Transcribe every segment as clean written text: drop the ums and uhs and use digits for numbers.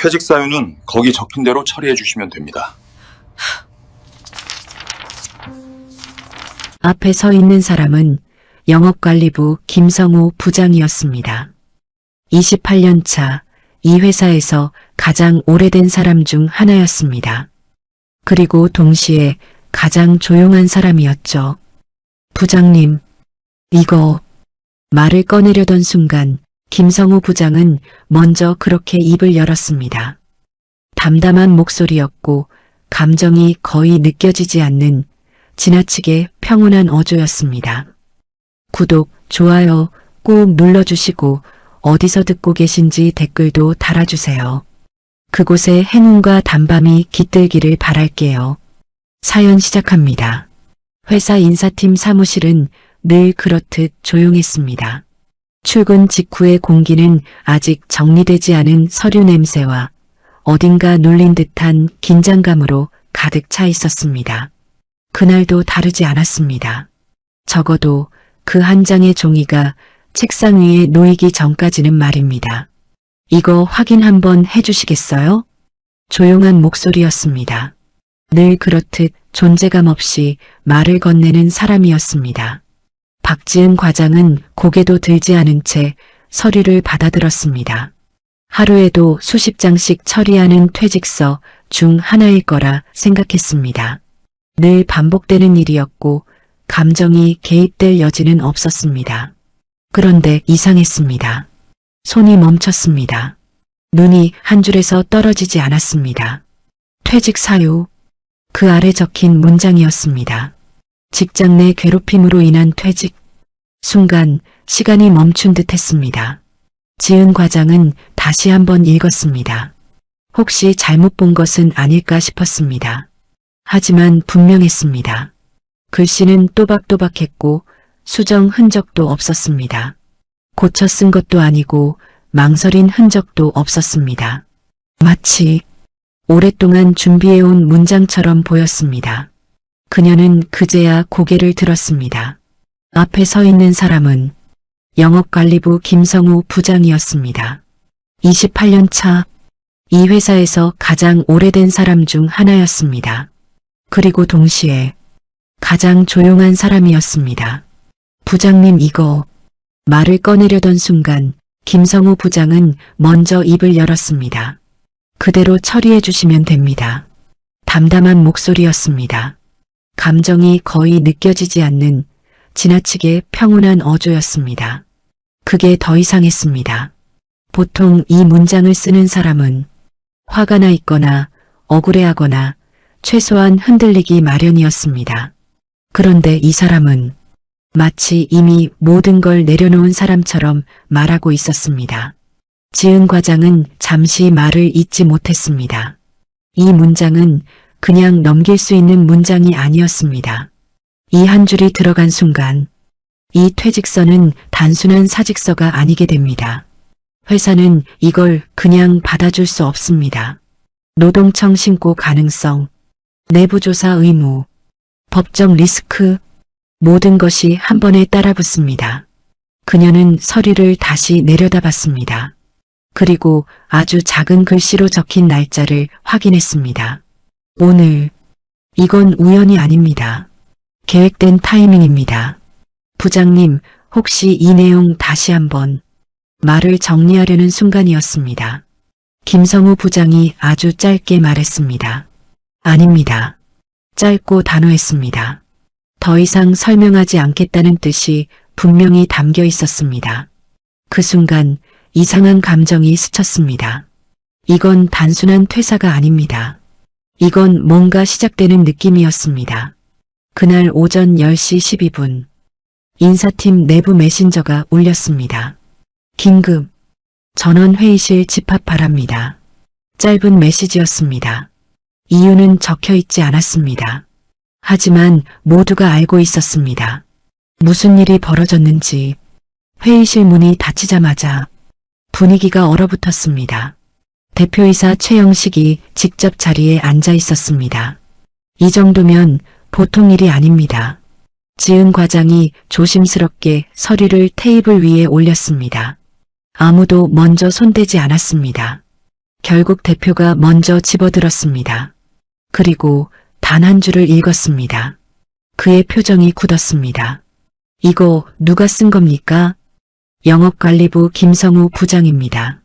퇴직 사유는 거기 적힌 대로 처리해 주시면 됩니다. 앞에 서 있는 사람은 영업관리부 김성우 부장이었습니다. 28년 차 이 회사에서 가장 오래된 사람 중 하나였습니다. 그리고 동시에 가장 조용한 사람이었죠. 부장님, 이거 말을 꺼내려던 순간 김성우 부장은 먼저 그렇게 입을 열었습니다. 담담한 목소리였고 감정이 거의 느껴지지 않는 지나치게 평온한 어조였습니다. 구독, 좋아요 꾹 눌러주시고 어디서 듣고 계신지 댓글도 달아주세요. 그곳에 행운과 단밤이 깃들기를 바랄게요. 사연 시작합니다. 회사 인사팀 사무실은 늘 그렇듯 조용했습니다. 출근 직후의 공기는 아직 정리되지 않은 서류 냄새와 어딘가 눌린 듯한 긴장감으로 가득 차 있었습니다. 그날도 다르지 않았습니다. 적어도 그 한 장의 종이가 책상 위에 놓이기 전까지는 말입니다. 이거 확인 한번 해주시겠어요? 조용한 목소리였습니다. 늘 그렇듯 존재감 없이 말을 건네는 사람이었습니다. 박지은 과장은 고개도 들지 않은 채 서류를 받아들었습니다. 하루에도 수십 장씩 처리하는 퇴직서 중 하나일 거라 생각했습니다. 늘 반복되는 일이었고 감정이 개입될 여지는 없었습니다. 그런데 이상했습니다. 손이 멈췄습니다. 눈이 한 줄에서 떨어지지 않았습니다. 퇴직 사유. 그 아래 적힌 문장이었습니다. 직장 내 괴롭힘으로 인한 퇴직. 순간 시간이 멈춘 듯 했습니다. 지은 과장은 다시 한번 읽었습니다. 혹시 잘못 본 것은 아닐까 싶었습니다. 하지만 분명했습니다. 글씨는 또박또박했고 수정 흔적도 없었습니다. 고쳐 쓴 것도 아니고 망설인 흔적도 없었습니다. 마치 오랫동안 준비해온 문장처럼 보였습니다. 그녀는 그제야 고개를 들었습니다. 앞에 서 있는 사람은 영업관리부 김성우 부장이었습니다. 28년 차 이 회사에서 가장 오래된 사람 중 하나였습니다. 그리고 동시에 가장 조용한 사람이었습니다. 부장님 이거 말을 꺼내려던 순간 김성우 부장은 먼저 입을 열었습니다. 그대로 처리해 주시면 됩니다. 담담한 목소리였습니다. 감정이 거의 느껴지지 않는 지나치게 평온한 어조였습니다. 그게 더 이상했습니다. 보통 이 문장을 쓰는 사람은 화가 나 있거나 억울해하거나 최소한 흔들리기 마련이었습니다. 그런데 이 사람은 마치 이미 모든 걸 내려놓은 사람처럼 말하고 있었습니다. 지은 과장은 잠시 말을 잇지 못했습니다. 이 문장은 그냥 넘길 수 있는 문장이 아니었습니다. 이 한 줄이 들어간 순간 이 퇴직서는 단순한 사직서가 아니게 됩니다. 회사는 이걸 그냥 받아줄 수 없습니다. 노동청 신고 가능성, 내부조사 의무, 법적 리스크, 모든 것이 한 번에 따라붙습니다. 그녀는 서류를 다시 내려다봤습니다. 그리고 아주 작은 글씨로 적힌 날짜를 확인했습니다. 오늘, 이건 우연이 아닙니다. 계획된 타이밍입니다. 부장님, 혹시 이 내용 다시 한번 말을 정리하려는 순간이었습니다. 김성우 부장이 아주 짧게 말했습니다. 아닙니다. 짧고 단호했습니다. 더 이상 설명하지 않겠다는 뜻이 분명히 담겨 있었습니다. 그 순간 이상한 감정이 스쳤습니다. 이건 단순한 퇴사가 아닙니다. 이건 뭔가 시작되는 느낌이었습니다. 그날 오전 10시 12분 인사팀 내부 메신저가 울렸습니다. 긴급 전원 회의실 집합 바랍니다. 짧은 메시지였습니다. 이유는 적혀 있지 않았습니다. 하지만 모두가 알고 있었습니다. 무슨 일이 벌어졌는지. 회의실 문이 닫히자마자 분위기가 얼어붙었습니다. 대표이사 최영식이 직접 자리에 앉아 있었습니다. 이 정도면 보통 일이 아닙니다. 지은 과장이 조심스럽게 서류를 테이블 위에 올렸습니다. 아무도 먼저 손대지 않았습니다. 결국 대표가 먼저 집어들었습니다. 그리고 단 한 줄을 읽었습니다. 그의 표정이 굳었습니다. 이거 누가 쓴 겁니까? 영업관리부 김성우 부장입니다.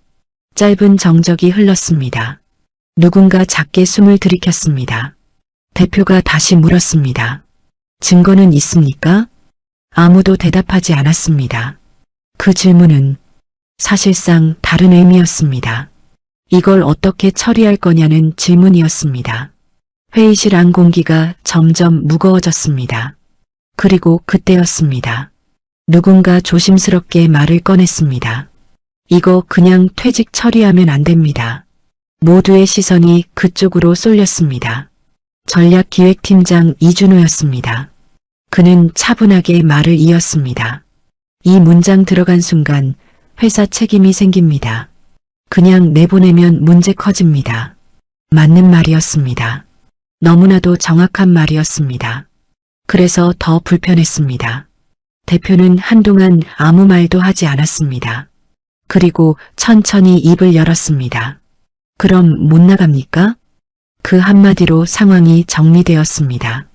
짧은 정적이 흘렀습니다. 누군가 작게 숨을 들이켰습니다. 대표가 다시 물었습니다. 증거는 있습니까? 아무도 대답하지 않았습니다. 그 질문은 사실상 다른 의미였습니다. 이걸 어떻게 처리할 거냐는 질문이었습니다. 회의실 안 공기가 점점 무거워졌습니다. 그리고 그때였습니다. 누군가 조심스럽게 말을 꺼냈습니다. 이거 그냥 퇴직 처리하면 안 됩니다. 모두의 시선이 그쪽으로 쏠렸습니다. 전략기획팀장 이준호였습니다. 그는 차분하게 말을 이었습니다. 이 문장 들어간 순간 회사 책임이 생깁니다. 그냥 내보내면 문제 커집니다. 맞는 말이었습니다. 너무나도 정확한 말이었습니다. 그래서 더 불편했습니다. 대표는 한동안 아무 말도 하지 않았습니다. 그리고 천천히 입을 열었습니다. 그럼 못 나갑니까? 그 한마디로 상황이 정리되었습니다.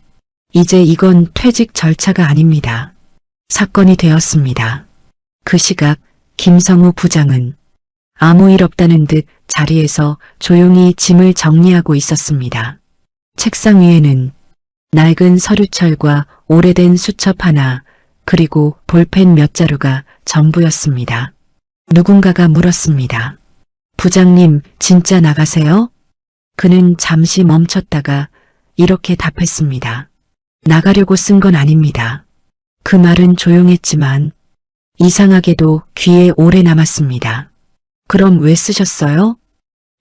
이제 이건 퇴직 절차가 아닙니다. 사건이 되었습니다. 그 시각 김성우 부장은 아무 일 없다는 듯 자리에서 조용히 짐을 정리하고 있었습니다. 책상 위에는 낡은 서류철과 오래된 수첩 하나, 그리고 볼펜 몇 자루가 전부였습니다. 누군가가 물었습니다. 부장님, 진짜 나가세요? 그는 잠시 멈췄다가 이렇게 답했습니다. 나가려고 쓴 건 아닙니다. 그 말은 조용했지만 이상하게도 귀에 오래 남았습니다. 그럼 왜 쓰셨어요?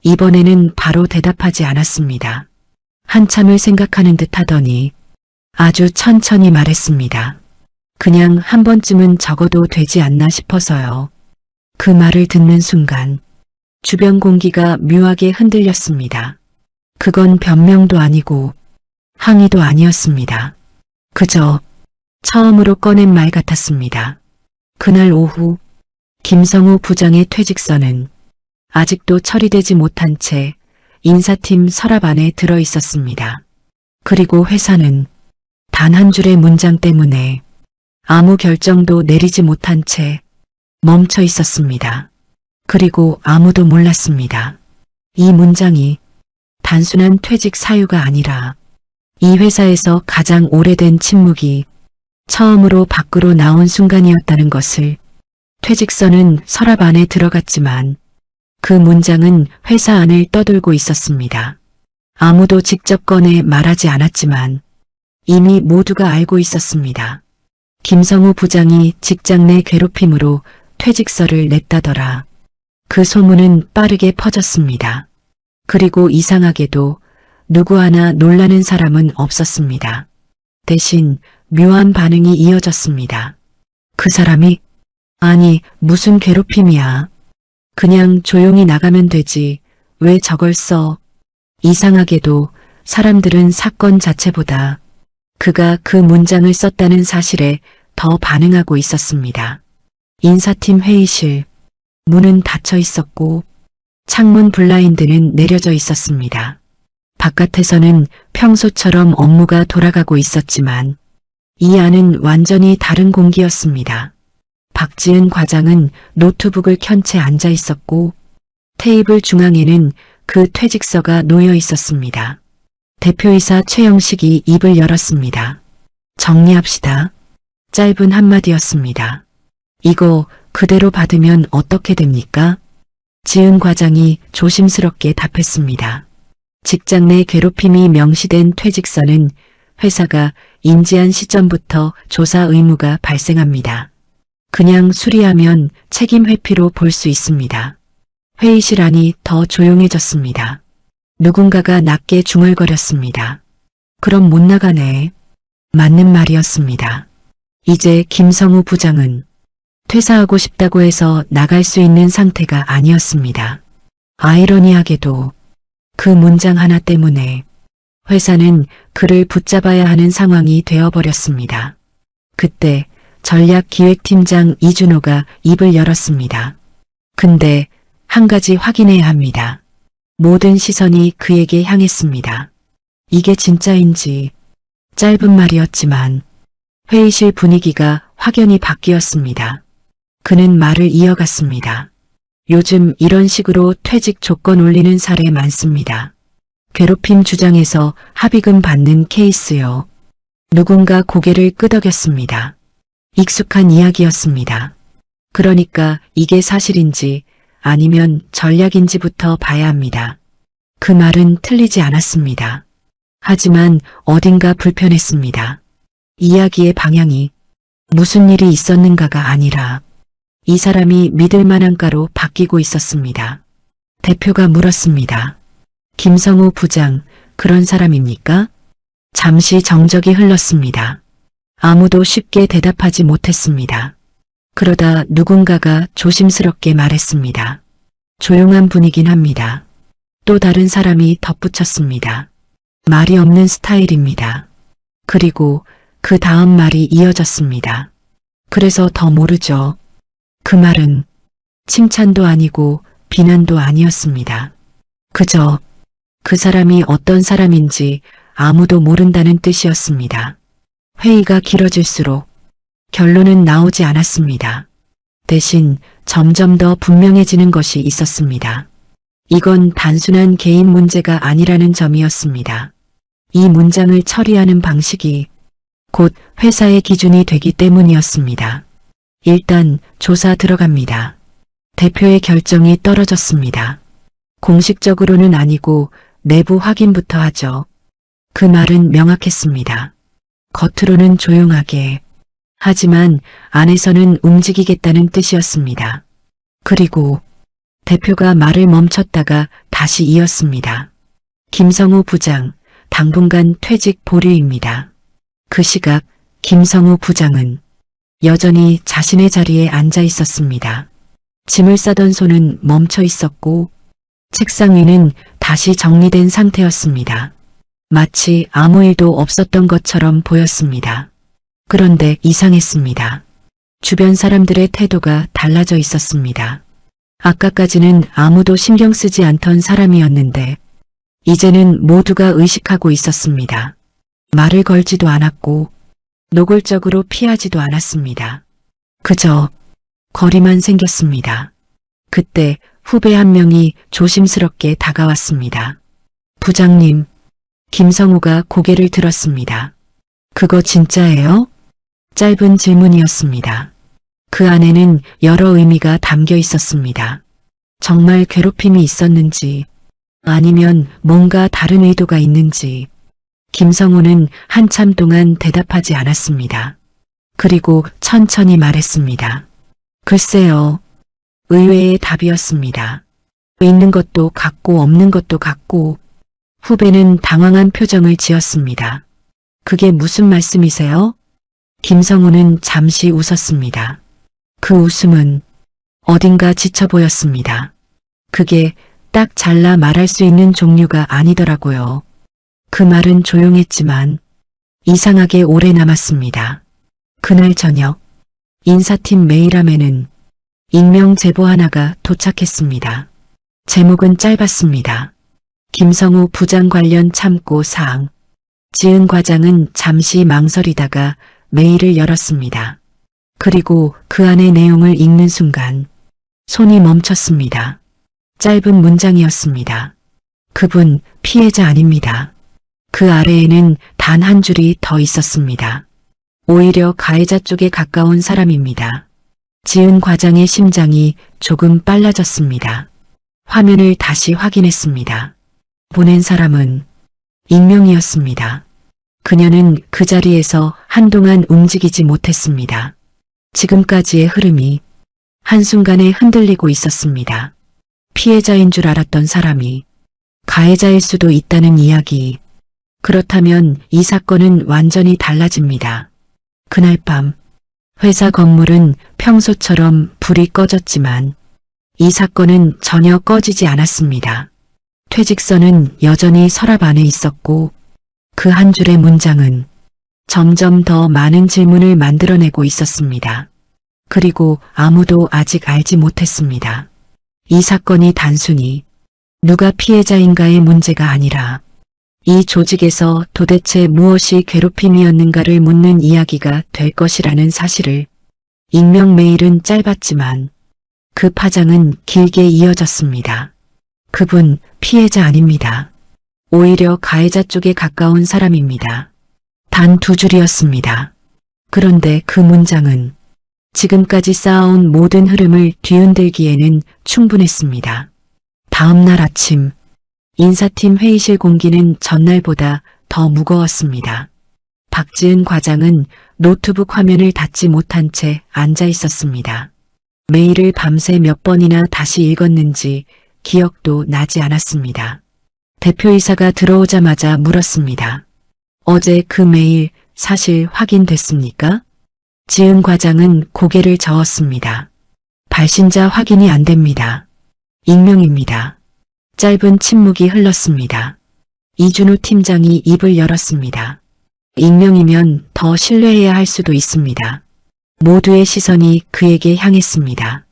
이번에는 바로 대답하지 않았습니다. 한참을 생각하는 듯 하더니 아주 천천히 말했습니다. 그냥 한 번쯤은 적어도 되지 않나 싶어서요. 그 말을 듣는 순간 주변 공기가 묘하게 흔들렸습니다. 그건 변명도 아니고 항의도 아니었습니다. 그저 처음으로 꺼낸 말 같았습니다. 그날 오후 김성우 부장의 퇴직서는 아직도 처리되지 못한 채 인사팀 서랍 안에 들어 있었습니다. 그리고 회사는 단 한 줄의 문장 때문에 아무 결정도 내리지 못한 채 멈춰 있었습니다. 그리고 아무도 몰랐습니다. 이 문장이 단순한 퇴직 사유가 아니라 이 회사에서 가장 오래된 침묵이 처음으로 밖으로 나온 순간이었다는 것을. 퇴직서는 서랍 안에 들어갔지만 그 문장은 회사 안을 떠돌고 있었습니다. 아무도 직접 꺼내 말하지 않았지만 이미 모두가 알고 있었습니다. 김성우 부장이 직장 내 괴롭힘으로 퇴직서를 냈다더라. 그 소문은 빠르게 퍼졌습니다. 그리고 이상하게도 누구 하나 놀라는 사람은 없었습니다. 대신 묘한 반응이 이어졌습니다. 그 사람이 아니 무슨 괴롭힘이야. 그냥 조용히 나가면 되지. 왜 저걸 써? 이상하게도 사람들은 사건 자체보다 그가 그 문장을 썼다는 사실에 더 반응하고 있었습니다. 인사팀 회의실 문은 닫혀 있었고 창문 블라인드는 내려져 있었습니다. 바깥에서는 평소처럼 업무가 돌아가고 있었지만 이 안은 완전히 다른 공기였습니다. 박지은 과장은 노트북을 켠 채 앉아 있었고 테이블 중앙에는 그 퇴직서가 놓여 있었습니다. 대표이사 최영식이 입을 열었습니다. 정리합시다. 짧은 한마디였습니다. 이거 그대로 받으면 어떻게 됩니까? 지은 과장이 조심스럽게 답했습니다. 직장 내 괴롭힘이 명시된 퇴직서는 회사가 인지한 시점부터 조사 의무가 발생합니다. 그냥 수리하면 책임 회피로 볼 수 있습니다. 회의실 안이 더 조용해졌습니다. 누군가가 낮게 중얼거렸습니다. 그럼 못 나가네. 맞는 말이었습니다. 이제 김성우 부장은 퇴사하고 싶다고 해서 나갈 수 있는 상태가 아니었습니다. 아이러니하게도 그 문장 하나 때문에 회사는 그를 붙잡아야 하는 상황이 되어버렸습니다. 그때 전략기획팀장 이준호가 입을 열었습니다. 근데 한 가지 확인해야 합니다. 모든 시선이 그에게 향했습니다. 이게 진짜인지 짧은 말이었지만 회의실 분위기가 확연히 바뀌었습니다. 그는 말을 이어갔습니다. 요즘 이런 식으로 퇴직 조건 올리는 사례 많습니다. 괴롭힘 주장에서 합의금 받는 케이스요. 누군가 고개를 끄덕였습니다. 익숙한 이야기였습니다. 그러니까 이게 사실인지 아니면 전략인지부터 봐야 합니다. 그 말은 틀리지 않았습니다. 하지만 어딘가 불편했습니다. 이야기의 방향이 무슨 일이 있었는가가 아니라 이 사람이 믿을 만한가로 바뀌고 있었습니다. 대표가 물었습니다. 김성우 부장, 그런 사람입니까? 잠시 정적이 흘렀습니다. 아무도 쉽게 대답하지 못했습니다. 그러다 누군가가 조심스럽게 말했습니다. 조용한 분이긴 합니다. 또 다른 사람이 덧붙였습니다. 말이 없는 스타일입니다. 그리고 그 다음 말이 이어졌습니다. 그래서 더 모르죠. 그 말은 칭찬도 아니고 비난도 아니었습니다. 그저 그 사람이 어떤 사람인지 아무도 모른다는 뜻이었습니다. 회의가 길어질수록 결론은 나오지 않았습니다. 대신 점점 더 분명해지는 것이 있었습니다. 이건 단순한 개인 문제가 아니라는 점이었습니다. 이 문장을 처리하는 방식이 곧 회사의 기준이 되기 때문이었습니다. 일단 조사 들어갑니다. 대표의 결정이 떨어졌습니다. 공식적으로는 아니고 내부 확인부터 하죠. 그 말은 명확했습니다. 겉으로는 조용하게, 하지만 안에서는 움직이겠다는 뜻이었습니다. 그리고 대표가 말을 멈췄다가 다시 이었습니다. 김성우 부장, 당분간 퇴직 보류입니다. 그 시각 김성우 부장은 여전히 자신의 자리에 앉아 있었습니다. 짐을 싸던 손은 멈춰 있었고 책상 위는 다시 정리된 상태였습니다. 마치 아무 일도 없었던 것처럼 보였습니다. 그런데 이상했습니다. 주변 사람들의 태도가 달라져 있었습니다. 아까까지는 아무도 신경 쓰지 않던 사람이었는데 이제는 모두가 의식하고 있었습니다. 말을 걸지도 않았고 노골적으로 피하지도 않았습니다. 그저 거리만 생겼습니다. 그때 후배 한 명이 조심스럽게 다가왔습니다. 부장님, 김성우가 고개를 들었습니다. 그거 진짜예요? 짧은 질문이었습니다. 그 안에는 여러 의미가 담겨 있었습니다. 정말 괴롭힘이 있었는지 아니면 뭔가 다른 의도가 있는지 김성우는 한참 동안 대답하지 않았습니다. 그리고 천천히 말했습니다. 글쎄요. 의외의 답이었습니다. 있는 것도 같고 없는 것도 같고 후배는 당황한 표정을 지었습니다. 그게 무슨 말씀이세요? 김성우는 잠시 웃었습니다. 그 웃음은 어딘가 지쳐 보였습니다. 그게 딱 잘라 말할 수 있는 종류가 아니더라고요. 그 말은 조용했지만 이상하게 오래 남았습니다. 그날 저녁 인사팀 메일함에는 익명 제보 하나가 도착했습니다. 제목은 짧았습니다. 김성우 부장 관련 참고 사항. 지은 과장은 잠시 망설이다가 메일을 열었습니다. 그리고 그 안의 내용을 읽는 순간 손이 멈췄습니다. 짧은 문장이었습니다. 그분 피해자 아닙니다. 그 아래에는 단 한 줄이 더 있었습니다. 오히려 가해자 쪽에 가까운 사람입니다. 지은 과장의 심장이 조금 빨라졌습니다. 화면을 다시 확인했습니다. 보낸 사람은 익명이었습니다. 그녀는 그 자리에서 한동안 움직이지 못했습니다. 지금까지의 흐름이 한순간에 흔들리고 있었습니다. 피해자인 줄 알았던 사람이 가해자일 수도 있다는 이야기. 그렇다면 이 사건은 완전히 달라집니다. 그날 밤 회사 건물은 평소처럼 불이 꺼졌지만 이 사건은 전혀 꺼지지 않았습니다. 퇴직서는 여전히 서랍 안에 있었고 그 한 줄의 문장은 점점 더 많은 질문을 만들어내고 있었습니다. 그리고 아무도 아직 알지 못했습니다. 이 사건이 단순히 누가 피해자인가의 문제가 아니라 이 조직에서 도대체 무엇이 괴롭힘이었는가를 묻는 이야기가 될 것이라는 사실을. 익명 메일은 짧았지만 그 파장은 길게 이어졌습니다. 그분 피해자 아닙니다. 오히려 가해자 쪽에 가까운 사람입니다. 단 2줄이었습니다. 그런데 그 문장은 지금까지 쌓아온 모든 흐름을 뒤흔들기에는 충분했습니다. 다음 날 아침 인사팀 회의실 공기는 전날보다 더 무거웠습니다. 박지은 과장은 노트북 화면을 닫지 못한 채 앉아 있었습니다. 메일을 밤새 몇 번이나 다시 읽었는지 기억도 나지 않았습니다. 대표이사가 들어오자마자 물었습니다. 어제 그 메일 사실 확인됐습니까? 지은 과장은 고개를 저었습니다. 발신자 확인이 안 됩니다. 익명입니다. 짧은 침묵이 흘렀습니다. 이준우 팀장이 입을 열었습니다. 익명이면 더 신뢰해야 할 수도 있습니다. 모두의 시선이 그에게 향했습니다.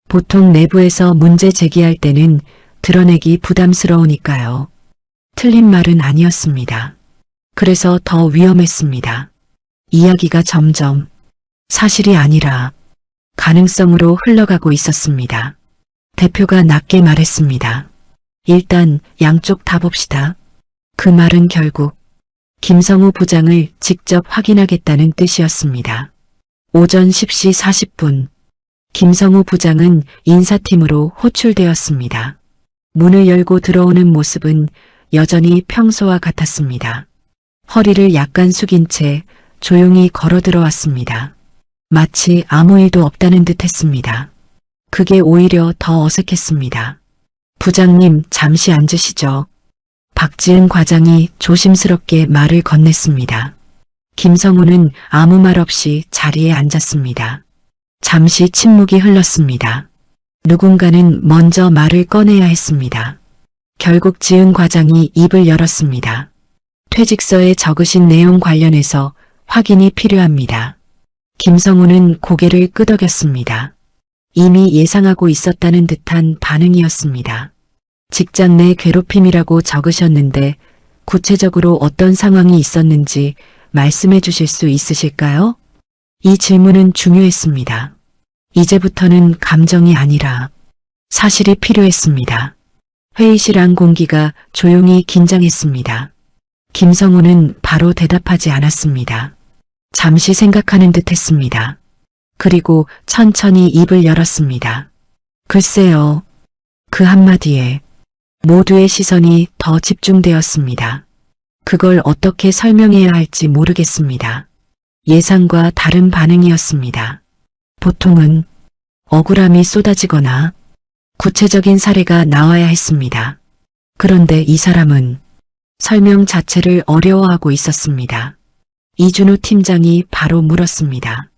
보통 내부에서 문제 제기할 때는 드러내기 부담스러우니까요. 틀린 말은 아니었습니다. 그래서 더 위험했습니다. 이야기가 점점 사실이 아니라 가능성으로 흘러가고 있었습니다. 대표가 낮게 말했습니다. 일단 양쪽 다 봅시다. 그 말은 결국 김성우 부장을 직접 확인하겠다는 뜻이었습니다. 오전 10시 40분 김성우 부장은 인사팀으로 호출되었습니다. 문을 열고 들어오는 모습은 여전히 평소와 같았습니다. 허리를 약간 숙인 채 조용히 걸어 들어왔습니다. 마치 아무 일도 없다는 듯 했습니다. 그게 오히려 더 어색했습니다. 부장님 잠시 앉으시죠. 박지은 과장이 조심스럽게 말을 건넸습니다. 김성우는 아무 말 없이 자리에 앉았습니다. 잠시 침묵이 흘렀습니다. 누군가는 먼저 말을 꺼내야 했습니다. 결국 지은 과장이 입을 열었습니다. 퇴직서에 적으신 내용 관련해서 확인이 필요합니다. 김성우는 고개를 끄덕였습니다. 이미 예상하고 있었다는 듯한 반응이었습니다. 직장 내 괴롭힘이라고 적으셨는데 구체적으로 어떤 상황이 있었는지 말씀해 주실 수 있으실까요? 이 질문은 중요했습니다. 이제부터는 감정이 아니라 사실이 필요했습니다. 회의실 안 공기가 조용히 긴장했습니다. 김성우는 바로 대답하지 않았습니다. 잠시 생각하는 듯 했습니다. 그리고 천천히 입을 열었습니다. 글쎄요. 그 한마디에 모두의 시선이 더 집중되었습니다. 그걸 어떻게 설명해야 할지 모르겠습니다. 예상과 다른 반응이었습니다. 보통은 억울함이 쏟아지거나 구체적인 사례가 나와야 했습니다. 그런데 이 사람은 설명 자체를 어려워하고 있었습니다. 이준우 팀장이 바로 물었습니다.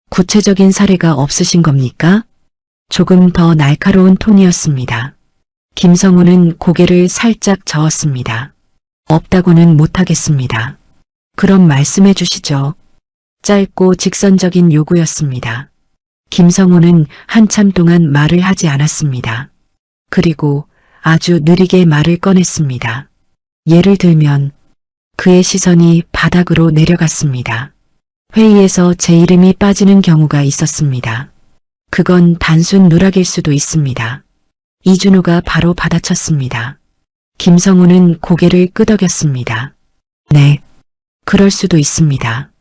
구체적인 사례가 없으신 겁니까? 조금 더 날카로운 톤이었습니다. 김성우는 고개를 살짝 저었습니다. 없다고는 못하겠습니다. 그럼 말씀해 주시죠. 짧고 직선적인 요구였습니다. 김성우는 한참 동안 말을 하지 않았습니다. 그리고 아주 느리게 말을 꺼냈습니다. 예를 들면 그의 시선이 바닥으로 내려갔습니다. 회의에서 제 이름이 빠지는 경우가 있었습니다. 그건 단순 누락일 수도 있습니다. 이준우가 바로 받아쳤습니다. 김성우는 고개를 끄덕였습니다. 네, 그럴 수도 있습니다.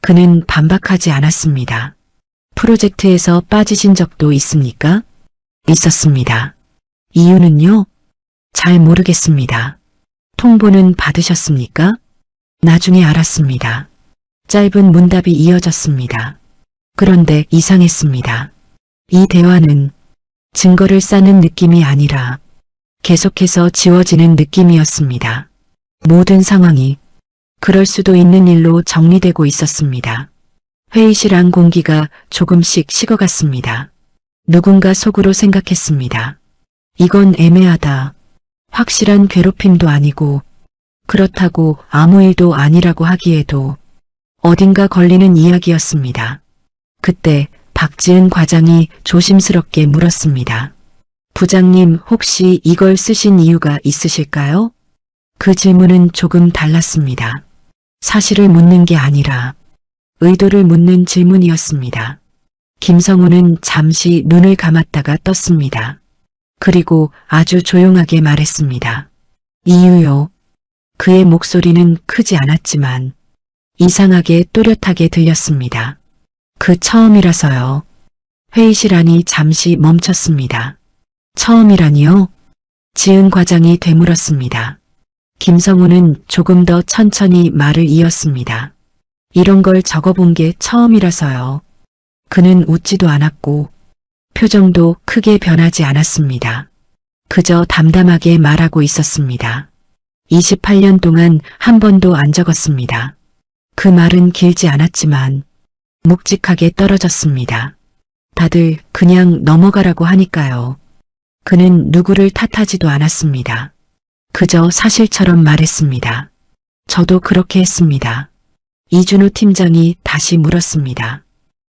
그는 반박하지 않았습니다. 프로젝트에서 빠지신 적도 있습니까? 있었습니다. 이유는요? 잘 모르겠습니다. 통보는 받으셨습니까? 나중에 알았습니다. 짧은 문답이 이어졌습니다. 그런데 이상했습니다. 이 대화는 증거를 쌓는 느낌이 아니라 계속해서 지워지는 느낌이었습니다. 모든 상황이 그럴 수도 있는 일로 정리되고 있었습니다. 회의실 안 공기가 조금씩 식어갔습니다. 누군가 속으로 생각했습니다. 이건 애매하다. 확실한 괴롭힘도 아니고 그렇다고 아무 일도 아니라고 하기에도 어딘가 걸리는 이야기였습니다. 그때 박지은 과장이 조심스럽게 물었습니다. 부장님, 혹시 이걸 쓰신 이유가 있으실까요? 그 질문은 조금 달랐습니다. 사실을 묻는 게 아니라 의도를 묻는 질문이었습니다. 김성우는 잠시 눈을 감았다가 떴습니다. 그리고 아주 조용하게 말했습니다. 이유요. 그의 목소리는 크지 않았지만 이상하게 또렷하게 들렸습니다. 그 처음이라서요. 회의실 안이 잠시 멈췄습니다. 처음이라니요? 지은 과장이 되물었습니다. 김성우는 조금 더 천천히 말을 이었습니다. 이런 걸 적어본 게 처음이라서요. 그는 웃지도 않았고 표정도 크게 변하지 않았습니다. 그저 담담하게 말하고 있었습니다. 28년 동안 한 번도 안 적었습니다. 그 말은 길지 않았지만 묵직하게 떨어졌습니다. 다들 그냥 넘어가라고 하니까요. 그는 누구를 탓하지도 않았습니다. 그저 사실처럼 말했습니다. 저도 그렇게 했습니다. 이준호 팀장이 다시 물었습니다.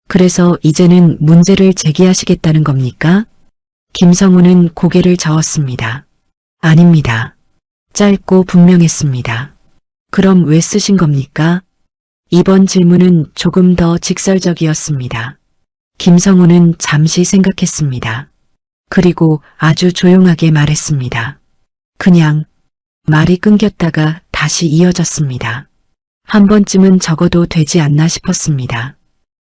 그래서 이제는 문제를 제기하시겠다는 겁니까? 김성우는 고개를 저었습니다. 아닙니다. 짧고 분명했습니다. 그럼 왜 쓰신 겁니까? 이번 질문은 조금 더 직설적이었습니다. 김성우는 잠시 생각했습니다. 그리고 아주 조용하게 말했습니다. 그냥 말이 끊겼다가 다시 이어졌습니다. 한 번쯤은 적어도 되지 않나 싶었습니다.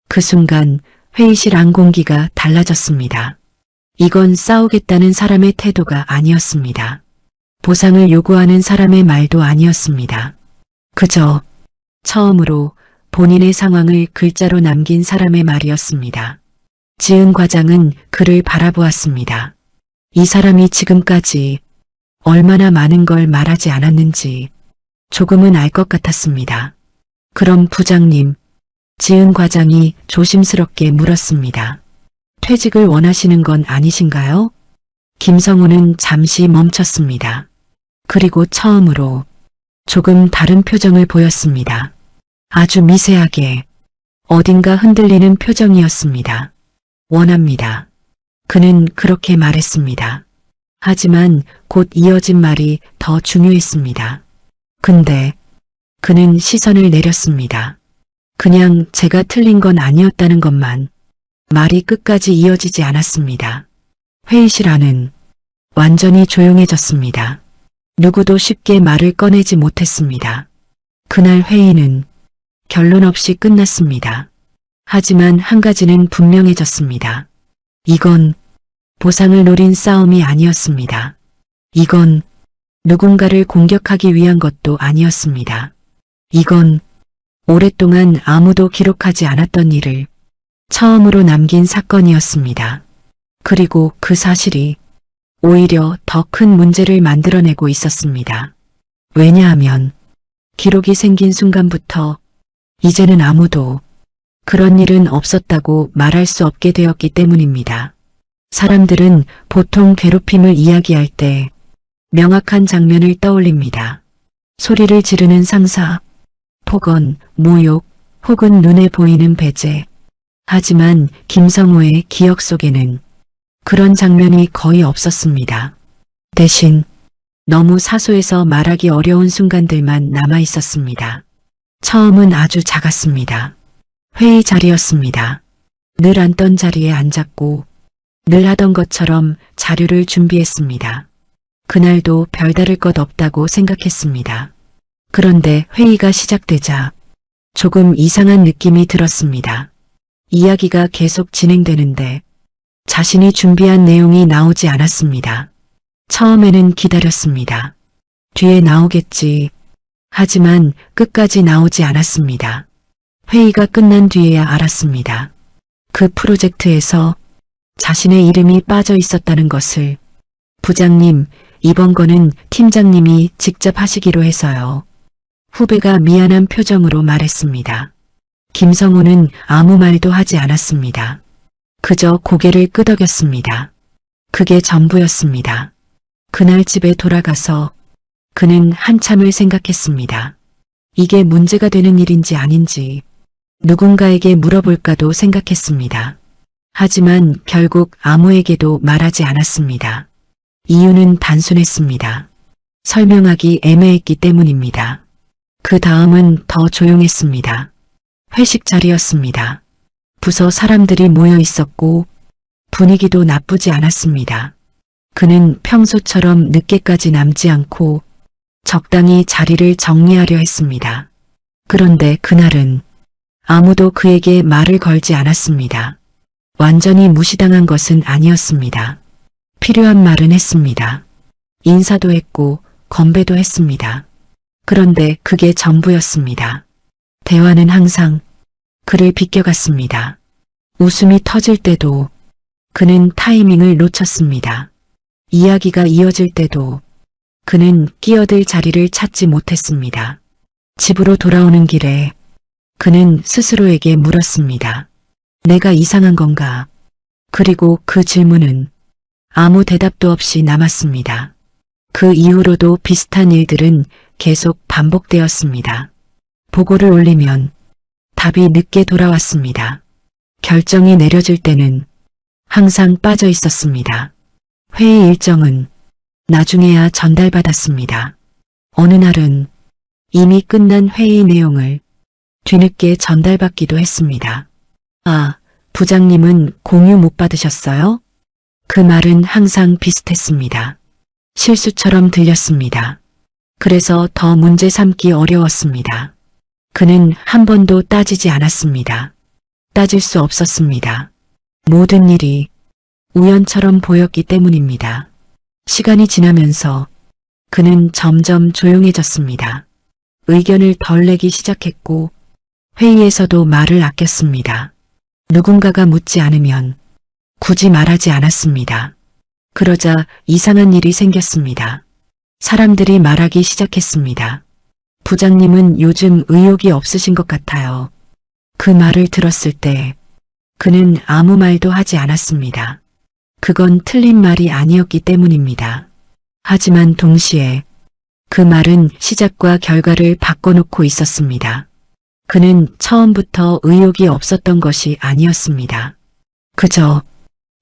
그 순간 회의실 안 공기가 달라졌습니다. 이건 싸우겠다는 사람의 태도가 아니었습니다. 보상을 요구하는 사람의 말도 아니었습니다. 그저 처음으로 본인의 상황을 글자로 남긴 사람의 말이었습니다. 지은 과장은 그를 바라보았습니다. 이 사람이 지금까지 얼마나 많은 걸 말하지 않았는지 조금은 알 것 같았습니다. 그럼 부장님, 지은 과장이 조심스럽게 물었습니다. 퇴직을 원하시는 건 아니신가요? 김성우는 잠시 멈췄습니다. 그리고 처음으로 조금 다른 표정을 보였습니다. 아주 미세하게 어딘가 흔들리는 표정이었습니다. 원합니다. 그는 그렇게 말했습니다. 하지만 곧 이어진 말이 더 중요했습니다. 근데 그는 시선을 내렸습니다. 그냥 제가 틀린 건 아니었다는 것만. 말이 끝까지 이어지지 않았습니다. 회의실 안은 완전히 조용해졌습니다. 누구도 쉽게 말을 꺼내지 못했습니다. 그날 회의는 결론 없이 끝났습니다. 하지만 한 가지는 분명해졌습니다. 이건 보상을 노린 싸움이 아니었습니다. 이건 누군가를 공격하기 위한 것도 아니었습니다. 이건 오랫동안 아무도 기록하지 않았던 일을 처음으로 남긴 사건이었습니다. 그리고 그 사실이 오히려 더 큰 문제를 만들어내고 있었습니다. 왜냐하면 기록이 생긴 순간부터 이제는 아무도 그런 일은 없었다고 말할 수 없게 되었기 때문입니다. 사람들은 보통 괴롭힘을 이야기할 때 명확한 장면을 떠올립니다. 소리를 지르는 상사, 폭언, 모욕, 혹은 눈에 보이는 배제. 하지만 김성우의 기억 속에는 그런 장면이 거의 없었습니다. 대신 너무 사소해서 말하기 어려운 순간들만 남아 있었습니다. 처음은 아주 작았습니다. 회의 자리였습니다. 늘 앉던 자리에 앉았고 늘 하던 것처럼 자료를 준비했습니다. 그날도 별다를 것 없다고 생각했습니다. 그런데 회의가 시작되자 조금 이상한 느낌이 들었습니다. 이야기가 계속 진행되는데 자신이 준비한 내용이 나오지 않았습니다. 처음에는 기다렸습니다. 뒤에 나오겠지. 하지만 끝까지 나오지 않았습니다. 회의가 끝난 뒤에야 알았습니다. 그 프로젝트에서 자신의 이름이 빠져 있었다는 것을. 부장님, 이번 거는 팀장님이 직접 하시기로 해서요. 후배가 미안한 표정으로 말했습니다. 김성우는 아무 말도 하지 않았습니다. 그저 고개를 끄덕였습니다. 그게 전부였습니다. 그날 집에 돌아가서 그는 한참을 생각했습니다. 이게 문제가 되는 일인지 아닌지 누군가에게 물어볼까도 생각했습니다. 하지만 결국 아무에게도 말하지 않았습니다. 이유는 단순했습니다. 설명하기 애매했기 때문입니다. 그 다음은 더 조용했습니다. 회식 자리였습니다. 부서 사람들이 모여 있었고 분위기도 나쁘지 않았습니다. 그는 평소처럼 늦게까지 남지 않고 적당히 자리를 정리하려 했습니다. 그런데 그날은 아무도 그에게 말을 걸지 않았습니다. 완전히 무시당한 것은 아니었습니다. 필요한 말은 했습니다. 인사도 했고 건배도 했습니다. 그런데 그게 전부였습니다. 대화는 항상 그를 비껴갔습니다. 웃음이 터질 때도 그는 타이밍을 놓쳤습니다. 이야기가 이어질 때도 그는 끼어들 자리를 찾지 못했습니다. 집으로 돌아오는 길에 그는 스스로에게 물었습니다. 내가 이상한 건가? 그리고 그 질문은 아무 대답도 없이 남았습니다. 그 이후로도 비슷한 일들은 계속 반복되었습니다. 보고를 올리면 답이 늦게 돌아왔습니다. 결정이 내려질 때는 항상 빠져 있었습니다. 회의 일정은 나중에야 전달받았습니다. 어느 날은 이미 끝난 회의 내용을 뒤늦게 전달받기도 했습니다. 아, 부장님은 공유 못 받으셨어요? 그 말은 항상 비슷했습니다. 실수처럼 들렸습니다. 그래서 더 문제 삼기 어려웠습니다. 그는 한 번도 따지지 않았습니다. 따질 수 없었습니다. 모든 일이 우연처럼 보였기 때문입니다. 시간이 지나면서 그는 점점 조용해졌습니다. 의견을 덜 내기 시작했고 회의에서도 말을 아꼈습니다. 누군가가 묻지 않으면 굳이 말하지 않았습니다. 그러자 이상한 일이 생겼습니다. 사람들이 말하기 시작했습니다. 부장님은 요즘 의욕이 없으신 것 같아요. 그 말을 들었을 때 그는 아무 말도 하지 않았습니다. 그건 틀린 말이 아니었기 때문입니다. 하지만 동시에 그 말은 시작과 결과를 바꿔놓고 있었습니다. 그는 처음부터 의욕이 없었던 것이 아니었습니다. 그저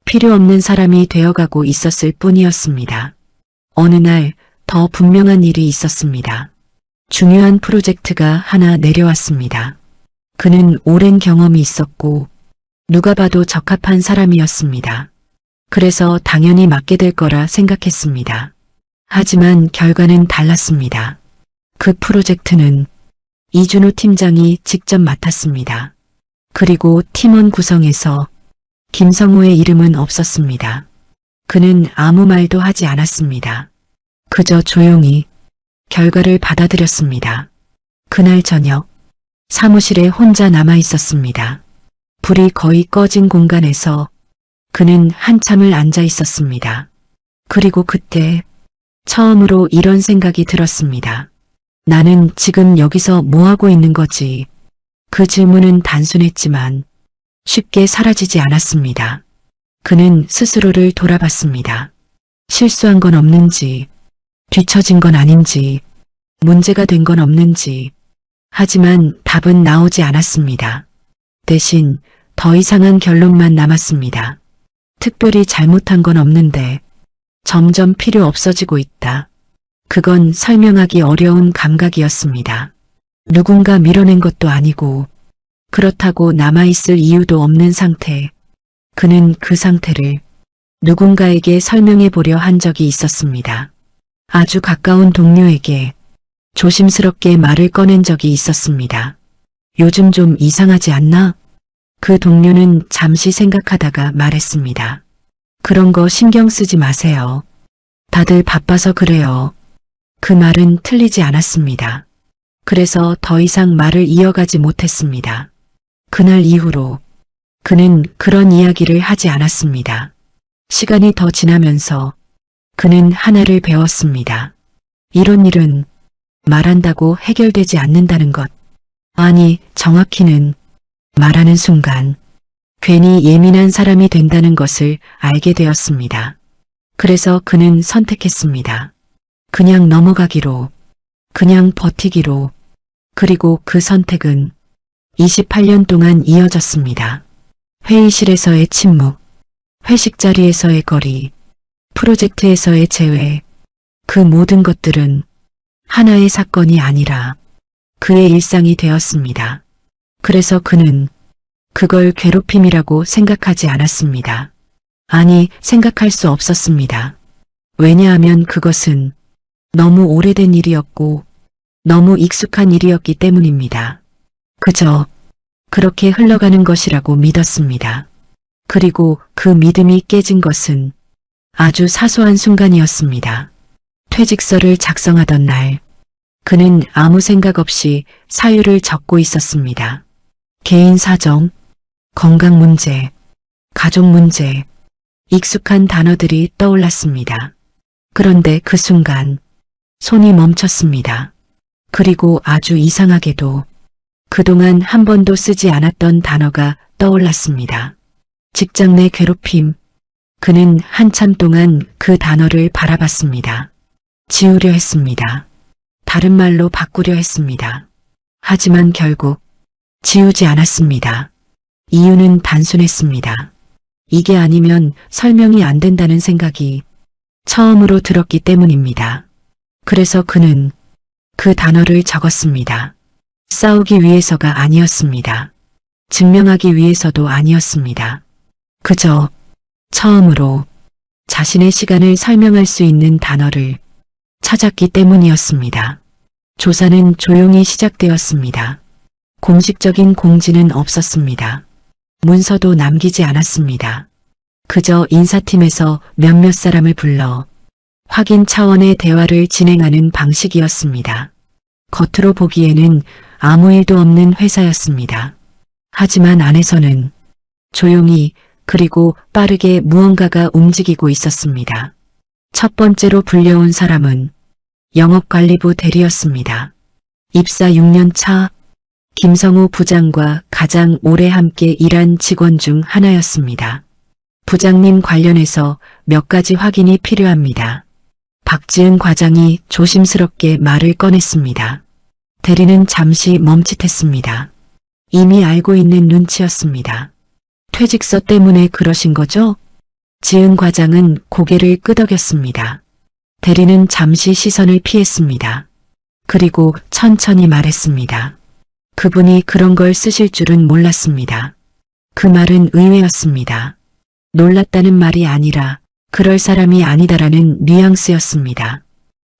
필요 없는 사람이 되어가고 있었을 뿐이었습니다. 어느 날 더 분명한 일이 있었습니다. 중요한 프로젝트가 하나 내려왔습니다. 그는 오랜 경험이 있었고 누가 봐도 적합한 사람이었습니다. 그래서 당연히 맡게 될 거라 생각했습니다. 하지만 결과는 달랐습니다. 그 프로젝트는 이준호 팀장이 직접 맡았습니다. 그리고 팀원 구성에서 김성호의 이름은 없었습니다. 그는 아무 말도 하지 않았습니다. 그저 조용히 결과를 받아들였습니다. 그날 저녁 사무실에 혼자 남아 있었습니다. 불이 거의 꺼진 공간에서 그는 한참을 앉아 있었습니다. 그리고 그때 처음으로 이런 생각이 들었습니다. 나는 지금 여기서 뭐 하고 있는 거지? 그 질문은 단순했지만 쉽게 사라지지 않았습니다. 그는 스스로를 돌아봤습니다. 실수한 건 없는지, 뒤처진 건 아닌지, 문제가 된 건 없는지. 하지만 답은 나오지 않았습니다. 대신 더 이상한 결론만 남았습니다. 특별히 잘못한 건 없는데 점점 필요 없어지고 있다. 그건 설명하기 어려운 감각이었습니다. 누군가 밀어낸 것도 아니고 그렇다고 남아있을 이유도 없는 상태. 그는 그 상태를 누군가에게 설명해 보려 한 적이 있었습니다. 아주 가까운 동료에게 조심스럽게 말을 꺼낸 적이 있었습니다. 요즘 좀 이상하지 않나? 그 동료는 잠시 생각하다가 말했습니다. 그런 거 신경 쓰지 마세요. 다들 바빠서 그래요. 그 말은 틀리지 않았습니다. 그래서 더 이상 말을 이어가지 못했습니다. 그날 이후로 그는 그런 이야기를 하지 않았습니다. 시간이 더 지나면서 그는 하나를 배웠습니다. 이런 일은 말한다고 해결되지 않는다는 것. 아니, 정확히는 말하는 순간 괜히 예민한 사람이 된다는 것을 알게 되었습니다. 그래서 그는 선택했습니다. 그냥 넘어가기로, 그냥 버티기로. 그리고 그 선택은 28년 동안 이어졌습니다. 회의실에서의 침묵, 회식 자리에서의 거리, 프로젝트에서의 제외, 그 모든 것들은 하나의 사건이 아니라 그의 일상이 되었습니다. 그래서 그는 그걸 괴롭힘이라고 생각하지 않았습니다. 아니, 생각할 수 없었습니다. 왜냐하면 그것은 너무 오래된 일이었고 너무 익숙한 일이었기 때문입니다. 그저 그렇게 흘러가는 것이라고 믿었습니다. 그리고 그 믿음이 깨진 것은 아주 사소한 순간이었습니다. 퇴직서를 작성하던 날, 그는 아무 생각 없이 사유를 적고 있었습니다. 개인 사정, 건강 문제, 가족 문제, 익숙한 단어들이 떠올랐습니다. 그런데 그 순간 손이 멈췄습니다. 그리고 아주 이상하게도 그동안 한 번도 쓰지 않았던 단어가 떠올랐습니다. 직장 내 괴롭힘. 그는 한참 동안 그 단어를 바라봤습니다. 지우려 했습니다. 다른 말로 바꾸려 했습니다. 하지만 결국 지우지 않았습니다. 이유는 단순했습니다. 이게 아니면 설명이 안 된다는 생각이 처음으로 들었기 때문입니다. 그래서 그는 그 단어를 적었습니다. 싸우기 위해서가 아니었습니다. 증명하기 위해서도 아니었습니다. 그저 처음으로 자신의 시간을 설명할 수 있는 단어를 찾았기 때문이었습니다. 조사는 조용히 시작되었습니다. 공식적인 공지는 없었습니다. 문서도 남기지 않았습니다. 그저 인사팀에서 몇몇 사람을 불러 확인 차원의 대화를 진행하는 방식이었습니다. 겉으로 보기에는 아무 일도 없는 회사였습니다. 하지만 안에서는 조용히 그리고 빠르게 무언가가 움직이고 있었습니다. 첫 번째로 불려온 사람은 영업관리부 대리였습니다. 입사 6년 차 김성우 부장과 가장 오래 함께 일한 직원 중 하나였습니다. 부장님 관련해서 몇 가지 확인이 필요합니다. 박지은 과장이 조심스럽게 말을 꺼냈습니다. 대리는 잠시 멈칫했습니다. 이미 알고 있는 눈치였습니다. 퇴직서 때문에 그러신 거죠? 지은 과장은 고개를 끄덕였습니다. 대리는 잠시 시선을 피했습니다. 그리고 천천히 말했습니다. 그분이 그런 걸 쓰실 줄은 몰랐습니다. 그 말은 의외였습니다. 놀랐다는 말이 아니라 그럴 사람이 아니다라는 뉘앙스였습니다.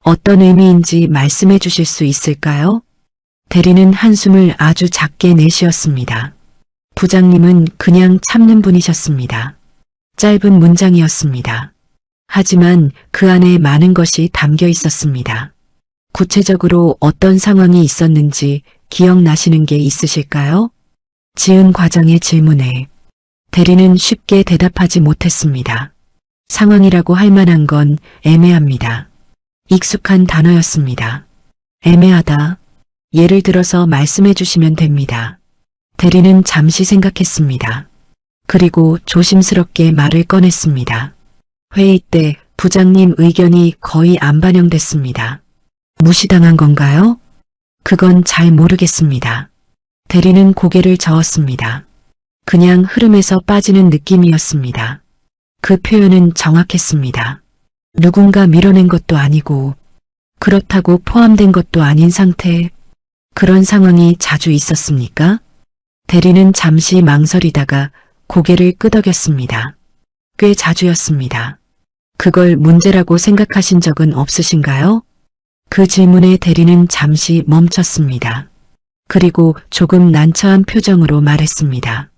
어떤 의미인지 말씀해 주실 수 있을까요? 대리는 한숨을 아주 작게 내쉬었습니다. 부장님은 그냥 참는 분이셨습니다. 짧은 문장이었습니다. 하지만 그 안에 많은 것이 담겨 있었습니다. 구체적으로 어떤 상황이 있었는지 기억나시는 게 있으실까요? 지은 과장의 질문에 대리는 쉽게 대답하지 못했습니다. 상황이라고 할 만한 건 애매합니다. 익숙한 단어였습니다. 애매하다. 예를 들어서 말씀해 주시면 됩니다. 대리는 잠시 생각했습니다. 그리고 조심스럽게 말을 꺼냈습니다. 회의 때 부장님 의견이 거의 안 반영됐습니다. 무시당한 건가요? 그건 잘 모르겠습니다. 대리는 고개를 저었습니다. 그냥 흐름에서 빠지는 느낌이었습니다. 그 표현은 정확했습니다. 누군가 밀어낸 것도 아니고 그렇다고 포함된 것도 아닌 상태. 그런 상황이 자주 있었습니까? 대리는 잠시 망설이다가 고개를 끄덕였습니다. 꽤 자주였습니다. 그걸 문제라고 생각하신 적은 없으신가요? 그 질문에 대리는 잠시 멈췄습니다. 그리고 조금 난처한 표정으로 말했습니다.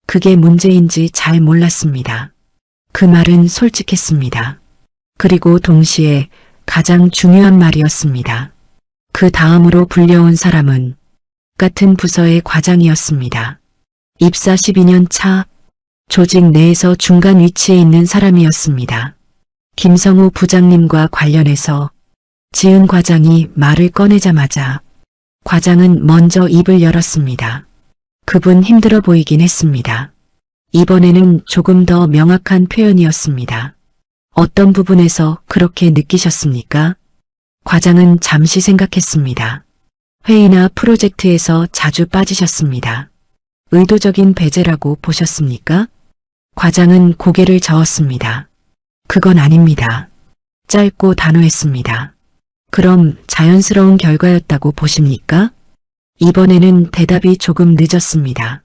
그게 문제인지 잘 몰랐습니다. 그 말은 솔직했습니다. 그리고 동시에 가장 중요한 말이었습니다. 그 다음으로 불려온 사람은 같은 부서의 과장이었습니다. 입사 12년 차 조직 내에서 중간 위치에 있는 사람이었습니다. 김성우 부장님과 관련해서 지은 과장이 말을 꺼내자마자 과장은 먼저 입을 열었습니다. 그분 힘들어 보이긴 했습니다. 이번에는 조금 더 명확한 표현이었습니다. 어떤 부분에서 그렇게 느끼셨습니까? 과장은 잠시 생각했습니다. 회의나 프로젝트에서 자주 빠지셨습니다. 의도적인 배제라고 보셨습니까? 과장은 고개를 저었습니다. 그건 아닙니다. 짧고 단호했습니다. 그럼 자연스러운 결과였다고 보십니까? 이번에는 대답이 조금 늦었습니다.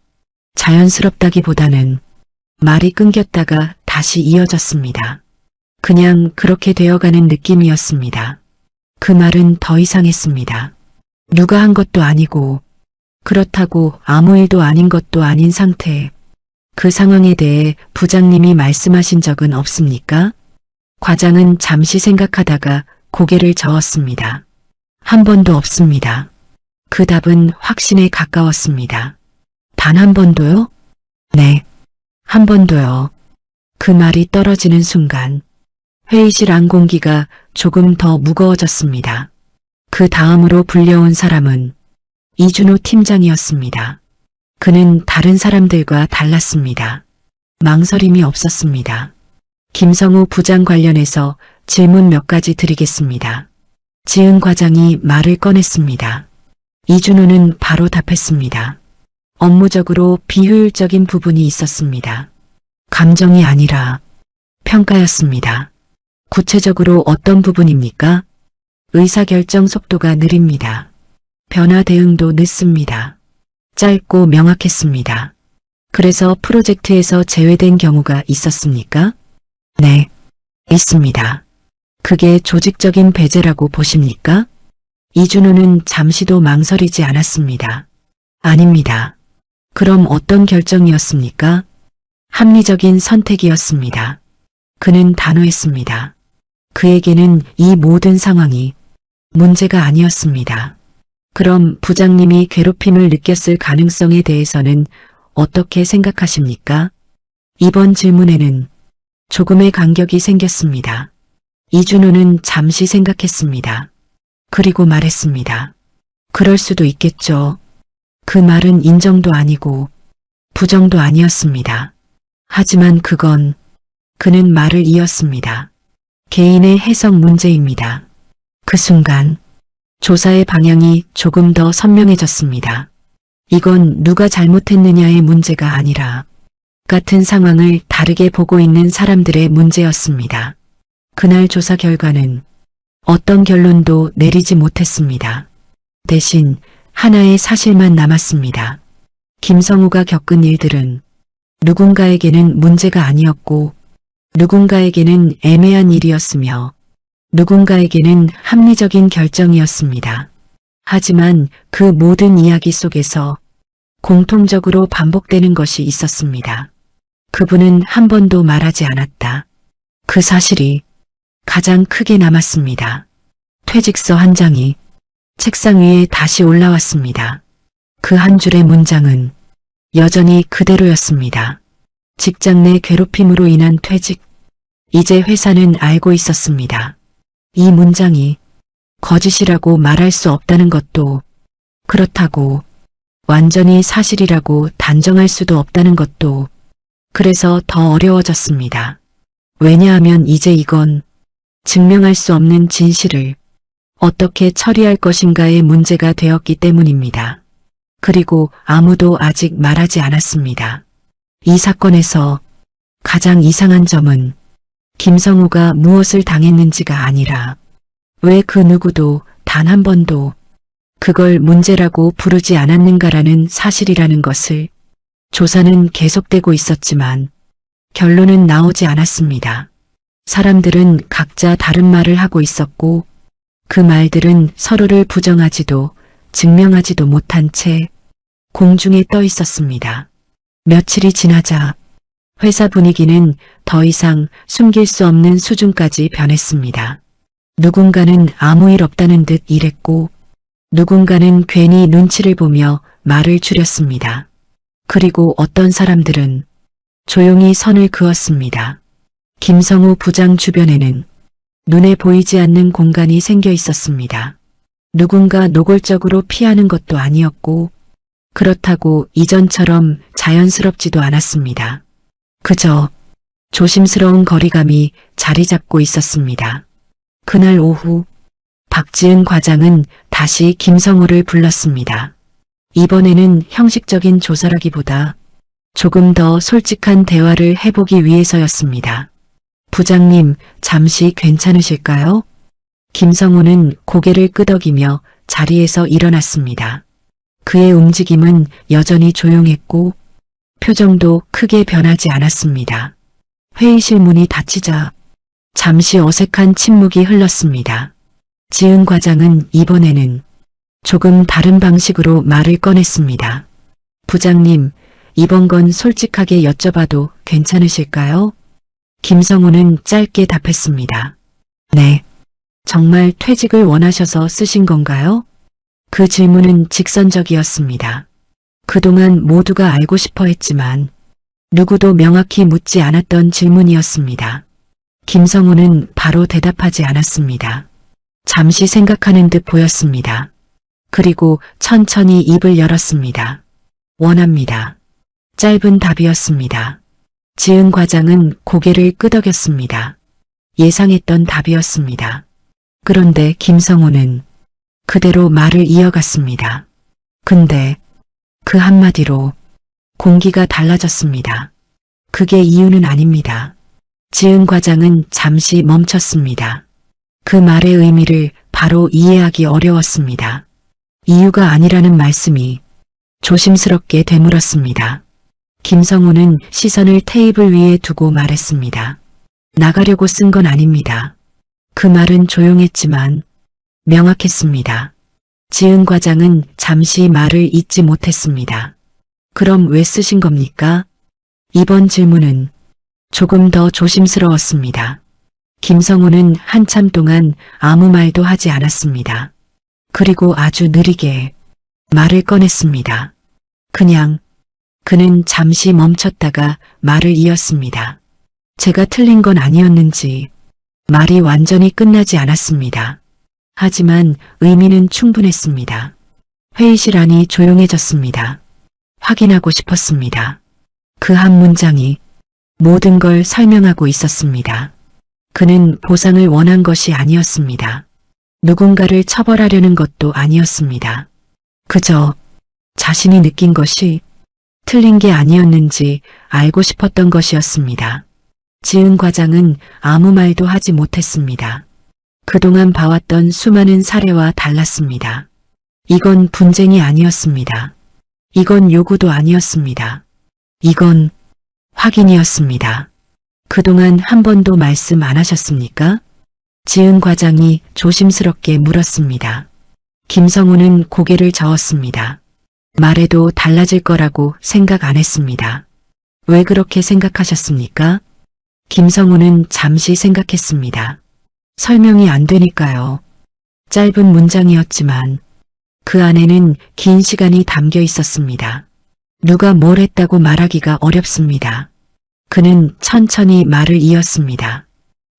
자연스럽다기보다는 말이 끊겼다가 다시 이어졌습니다. 그냥 그렇게 되어가는 느낌이었습니다. 그 말은 더 이상했습니다. 누가 한 것도 아니고 그렇다고 아무 일도 아닌 것도 아닌 상태. 그 상황에 대해 부장님이 말씀하신 적은 없습니까? 과장은 잠시 생각하다가 고개를 저었습니다. 한 번도 없습니다. 그 답은 확신에 가까웠습니다. 단 한 번도요? 네, 한 번도요. 그 말이 떨어지는 순간 회의실 안 공기가 조금 더 무거워졌습니다. 그 다음으로 불려온 사람은 이준호 팀장이었습니다. 그는 다른 사람들과 달랐습니다. 망설임이 없었습니다. 김성우 부장 관련해서 질문 몇 가지 드리겠습니다. 지은 과장이 말을 꺼냈습니다. 이준호는 바로 답했습니다. 업무적으로 비효율적인 부분이 있었습니다. 감정이 아니라 평가였습니다. 구체적으로 어떤 부분입니까? 의사결정 속도가 느립니다. 변화 대응도 늦습니다. 짧고 명확했습니다. 그래서 프로젝트에서 제외된 경우가 있었습니까? 네, 있습니다. 그게 조직적인 배제라고 보십니까? 이준호는 잠시도 망설이지 않았습니다. 아닙니다. 그럼 어떤 결정이었습니까? 합리적인 선택이었습니다. 그는 단호했습니다. 그에게는 이 모든 상황이 문제가 아니었습니다. 그럼 부장님이 괴롭힘을 느꼈을 가능성에 대해서는 어떻게 생각하십니까? 이번 질문에는 조금의 간격이 생겼습니다. 이준호는 잠시 생각했습니다. 그리고 말했습니다. 그럴 수도 있겠죠. 그 말은 인정도 아니고 부정도 아니었습니다. 하지만 그는 말을 이었습니다. 개인의 해석 문제입니다. 그 순간 조사의 방향이 조금 더 선명해졌습니다. 이건 누가 잘못했느냐의 문제가 아니라 같은 상황을 다르게 보고 있는 사람들의 문제였습니다. 그날 조사 결과는 어떤 결론도 내리지 못했습니다. 대신 하나의 사실만 남았습니다. 김성우가 겪은 일들은 누군가에게는 문제가 아니었고 누군가에게는 애매한 일이었으며 누군가에게는 합리적인 결정이었습니다. 하지만 그 모든 이야기 속에서 공통적으로 반복되는 것이 있었습니다. 그분은 한 번도 말하지 않았다. 그 사실이 가장 크게 남았습니다. 퇴직서 한 장이 책상 위에 다시 올라왔습니다. 그 한 줄의 문장은 여전히 그대로였습니다. 직장 내 괴롭힘으로 인한 퇴직. 이제 회사는 알고 있었습니다. 이 문장이 거짓이라고 말할 수 없다는 것도, 그렇다고 완전히 사실이라고 단정할 수도 없다는 것도, 그래서 더 어려워졌습니다. 왜냐하면 이제 이건 증명할 수 없는 진실을 어떻게 처리할 것인가의 문제가 되었기 때문입니다. 그리고 아무도 아직 말하지 않았습니다. 이 사건에서 가장 이상한 점은 김성우가 무엇을 당했는지가 아니라 왜 그 누구도 단 한 번도 그걸 문제라고 부르지 않았는가라는 사실이라는 것을. 조사는 계속되고 있었지만 결론은 나오지 않았습니다. 사람들은 각자 다른 말을 하고 있었고 그 말들은 서로를 부정하지도 증명하지도 못한 채 공중에 떠 있었습니다. 며칠이 지나자 회사 분위기는 더 이상 숨길 수 없는 수준까지 변했습니다. 누군가는 아무 일 없다는 듯 일했고 누군가는 괜히 눈치를 보며 말을 줄였습니다. 그리고 어떤 사람들은 조용히 선을 그었습니다. 김성우 부장 주변에는 눈에 보이지 않는 공간이 생겨 있었습니다. 누군가 노골적으로 피하는 것도 아니었고 그렇다고 이전처럼 자연스럽지도 않았습니다. 그저 조심스러운 거리감이 자리 잡고 있었습니다. 그날 오후 박지은 과장은 다시 김성우를 불렀습니다. 이번에는 형식적인 조사라기보다 조금 더 솔직한 대화를 해보기 위해서였습니다. 부장님, 잠시 괜찮으실까요? 김성호는 고개를 끄덕이며 자리에서 일어났습니다. 그의 움직임은 여전히 조용했고 표정도 크게 변하지 않았습니다. 회의실 문이 닫히자 잠시 어색한 침묵이 흘렀습니다. 지은 과장은 이번에는 조금 다른 방식으로 말을 꺼냈습니다. 부장님, 이번 건 솔직하게 여쭤봐도 괜찮으실까요? 김성호는 짧게 답했습니다. 네. 정말 퇴직을 원하셔서 쓰신 건가요? 그 질문은 직선적이었습니다. 그동안 모두가 알고 싶어 했지만 누구도 명확히 묻지 않았던 질문이었습니다. 김성호는 바로 대답하지 않았습니다. 잠시 생각하는 듯 보였습니다. 그리고 천천히 입을 열었습니다. 원합니다. 짧은 답이었습니다. 지은 과장은 고개를 끄덕였습니다. 예상했던 답이었습니다. 그런데 김성호는 그대로 말을 이어갔습니다. 근데 그 한마디로 공기가 달라졌습니다. 그게 이유는 아닙니다. 지은 과장은 잠시 멈췄습니다. 그 말의 의미를 바로 이해하기 어려웠습니다. 이유가 아니라는 말씀이 조심스럽게 되물었습니다. 김성호는 시선을 테이블 위에 두고 말했습니다. 나가려고 쓴 건 아닙니다. 그 말은 조용했지만 명확했습니다. 지은 과장은 잠시 말을 잇지 못했습니다. 그럼 왜 쓰신 겁니까? 이번 질문은 조금 더 조심스러웠습니다. 김성호는 한참 동안 아무 말도 하지 않았습니다. 그리고 아주 느리게 말을 꺼냈습니다. 그는 잠시 멈췄다가 말을 이었습니다. 제가 틀린 건 아니었는지 말이 완전히 끝나지 않았습니다. 하지만 의미는 충분했습니다. 회의실 안이 조용해졌습니다. 확인하고 싶었습니다. 그 한 문장이 모든 걸 설명하고 있었습니다. 그는 보상을 원한 것이 아니었습니다. 누군가를 처벌하려는 것도 아니었습니다. 그저 자신이 느낀 것이 틀린 게 아니었는지 알고 싶었던 것이었습니다. 지은 과장은 아무 말도 하지 못했습니다. 그동안 봐왔던 수많은 사례와 달랐습니다. 이건 분쟁이 아니었습니다. 이건 요구도 아니었습니다. 이건 확인이었습니다. 그동안 한 번도 말씀 안 하셨습니까? 지은 과장이 조심스럽게 물었습니다. 김성호는 고개를 저었습니다. 말해도 달라질 거라고 생각 안 했습니다. 왜 그렇게 생각하셨습니까? 김성호는 잠시 생각했습니다. 설명이 안 되니까요. 짧은 문장이었지만 그 안에는 긴 시간이 담겨 있었습니다. 누가 뭘 했다고 말하기가 어렵습니다. 그는 천천히 말을 이었습니다.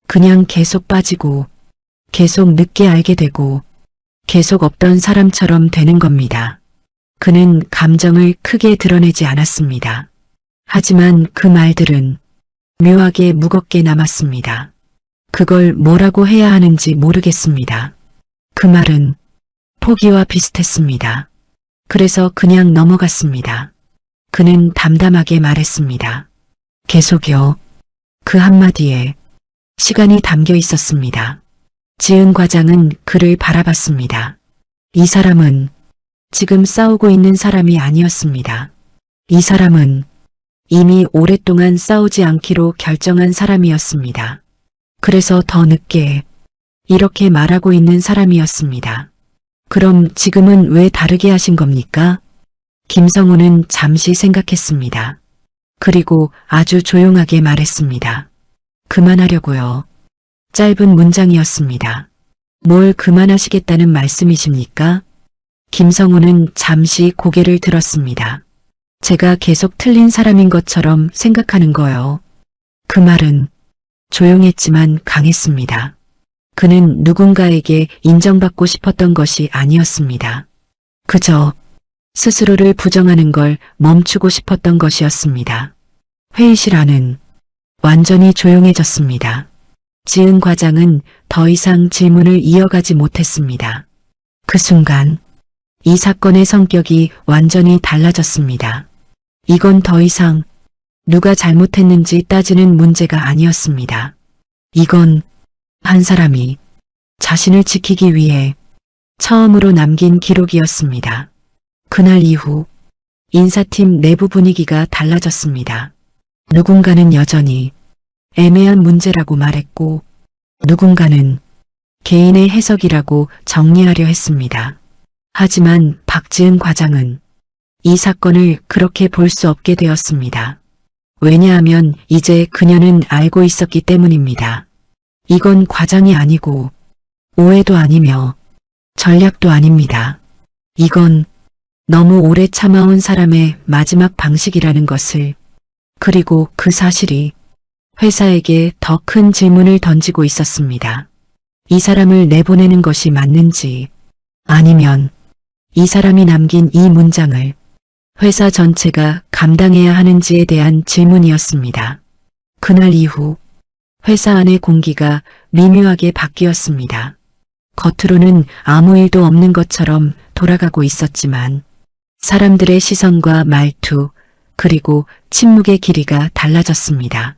그냥 계속 빠지고 계속 늦게 알게 되고 계속 없던 사람처럼 되는 겁니다. 그는 감정을 크게 드러내지 않았습니다. 하지만 그 말들은 묘하게 무겁게 남았습니다. 그걸 뭐라고 해야 하는지 모르겠습니다. 그 말은 포기와 비슷했습니다. 그래서 그냥 넘어갔습니다. 그는 담담하게 말했습니다. 계속요. 그 한마디에 시간이 담겨 있었습니다. 지은 과장은 그를 바라봤습니다. 이 사람은 지금 싸우고 있는 사람이 아니었습니다. 이 사람은 이미 오랫동안 싸우지 않기로 결정한 사람이었습니다. 그래서 더 늦게 이렇게 말하고 있는 사람이었습니다. 그럼 지금은 왜 다르게 하신 겁니까? 김성호는 잠시 생각했습니다. 그리고 아주 조용하게 말했습니다. 그만하려고요. 짧은 문장이었습니다. 뭘 그만하시겠다는 말씀이십니까? 김성호는 잠시 고개를 들었습니다. 제가 계속 틀린 사람인 것처럼 생각하는 거요. 그 말은 조용했지만 강했습니다. 그는 누군가에게 인정받고 싶었던 것이 아니었습니다. 그저 스스로를 부정하는 걸 멈추고 싶었던 것이었습니다. 회의실 안은 완전히 조용해졌습니다. 지은 과장은 더 이상 질문을 이어가지 못했습니다. 그 순간 이 사건의 성격이 완전히 달라졌습니다. 이건 더 이상 누가 잘못했는지 따지는 문제가 아니었습니다. 이건 한 사람이 자신을 지키기 위해 처음으로 남긴 기록이었습니다. 그날 이후 인사팀 내부 분위기가 달라졌습니다. 누군가는 여전히 애매한 문제라고 말했고 누군가는 개인의 해석이라고 정리하려 했습니다. 하지만 박지은 과장은 이 사건을 그렇게 볼 수 없게 되었습니다. 왜냐하면 이제 그녀는 알고 있었기 때문입니다. 이건 과장이 아니고 오해도 아니며 전략도 아닙니다. 이건 너무 오래 참아온 사람의 마지막 방식이라는 것을, 그리고 그 사실이 회사에게 더 큰 질문을 던지고 있었습니다. 이 사람을 내보내는 것이 맞는지, 아니면 이 사람이 남긴 이 문장을 회사 전체가 감당해야 하는지에 대한 질문이었습니다. 그날 이후 회사 안의 공기가 미묘하게 바뀌었습니다. 겉으로는 아무 일도 없는 것처럼 돌아가고 있었지만 사람들의 시선과 말투, 그리고 침묵의 길이가 달라졌습니다.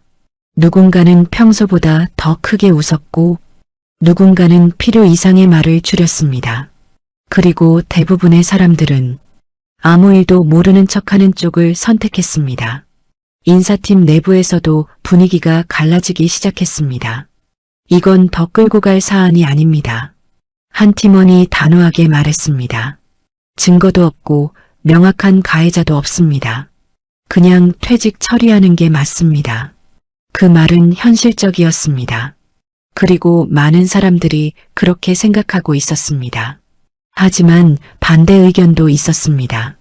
누군가는 평소보다 더 크게 웃었고 누군가는 필요 이상의 말을 줄였습니다. 그리고 대부분의 사람들은 아무 일도 모르는 척하는 쪽을 선택했습니다. 인사팀 내부에서도 분위기가 갈라지기 시작했습니다. 이건 더 끌고 갈 사안이 아닙니다. 한 팀원이 단호하게 말했습니다. 증거도 없고 명확한 가해자도 없습니다. 그냥 퇴직 처리하는 게 맞습니다. 그 말은 현실적이었습니다. 그리고 많은 사람들이 그렇게 생각하고 있었습니다. 하지만 반대 의견도 있었습니다.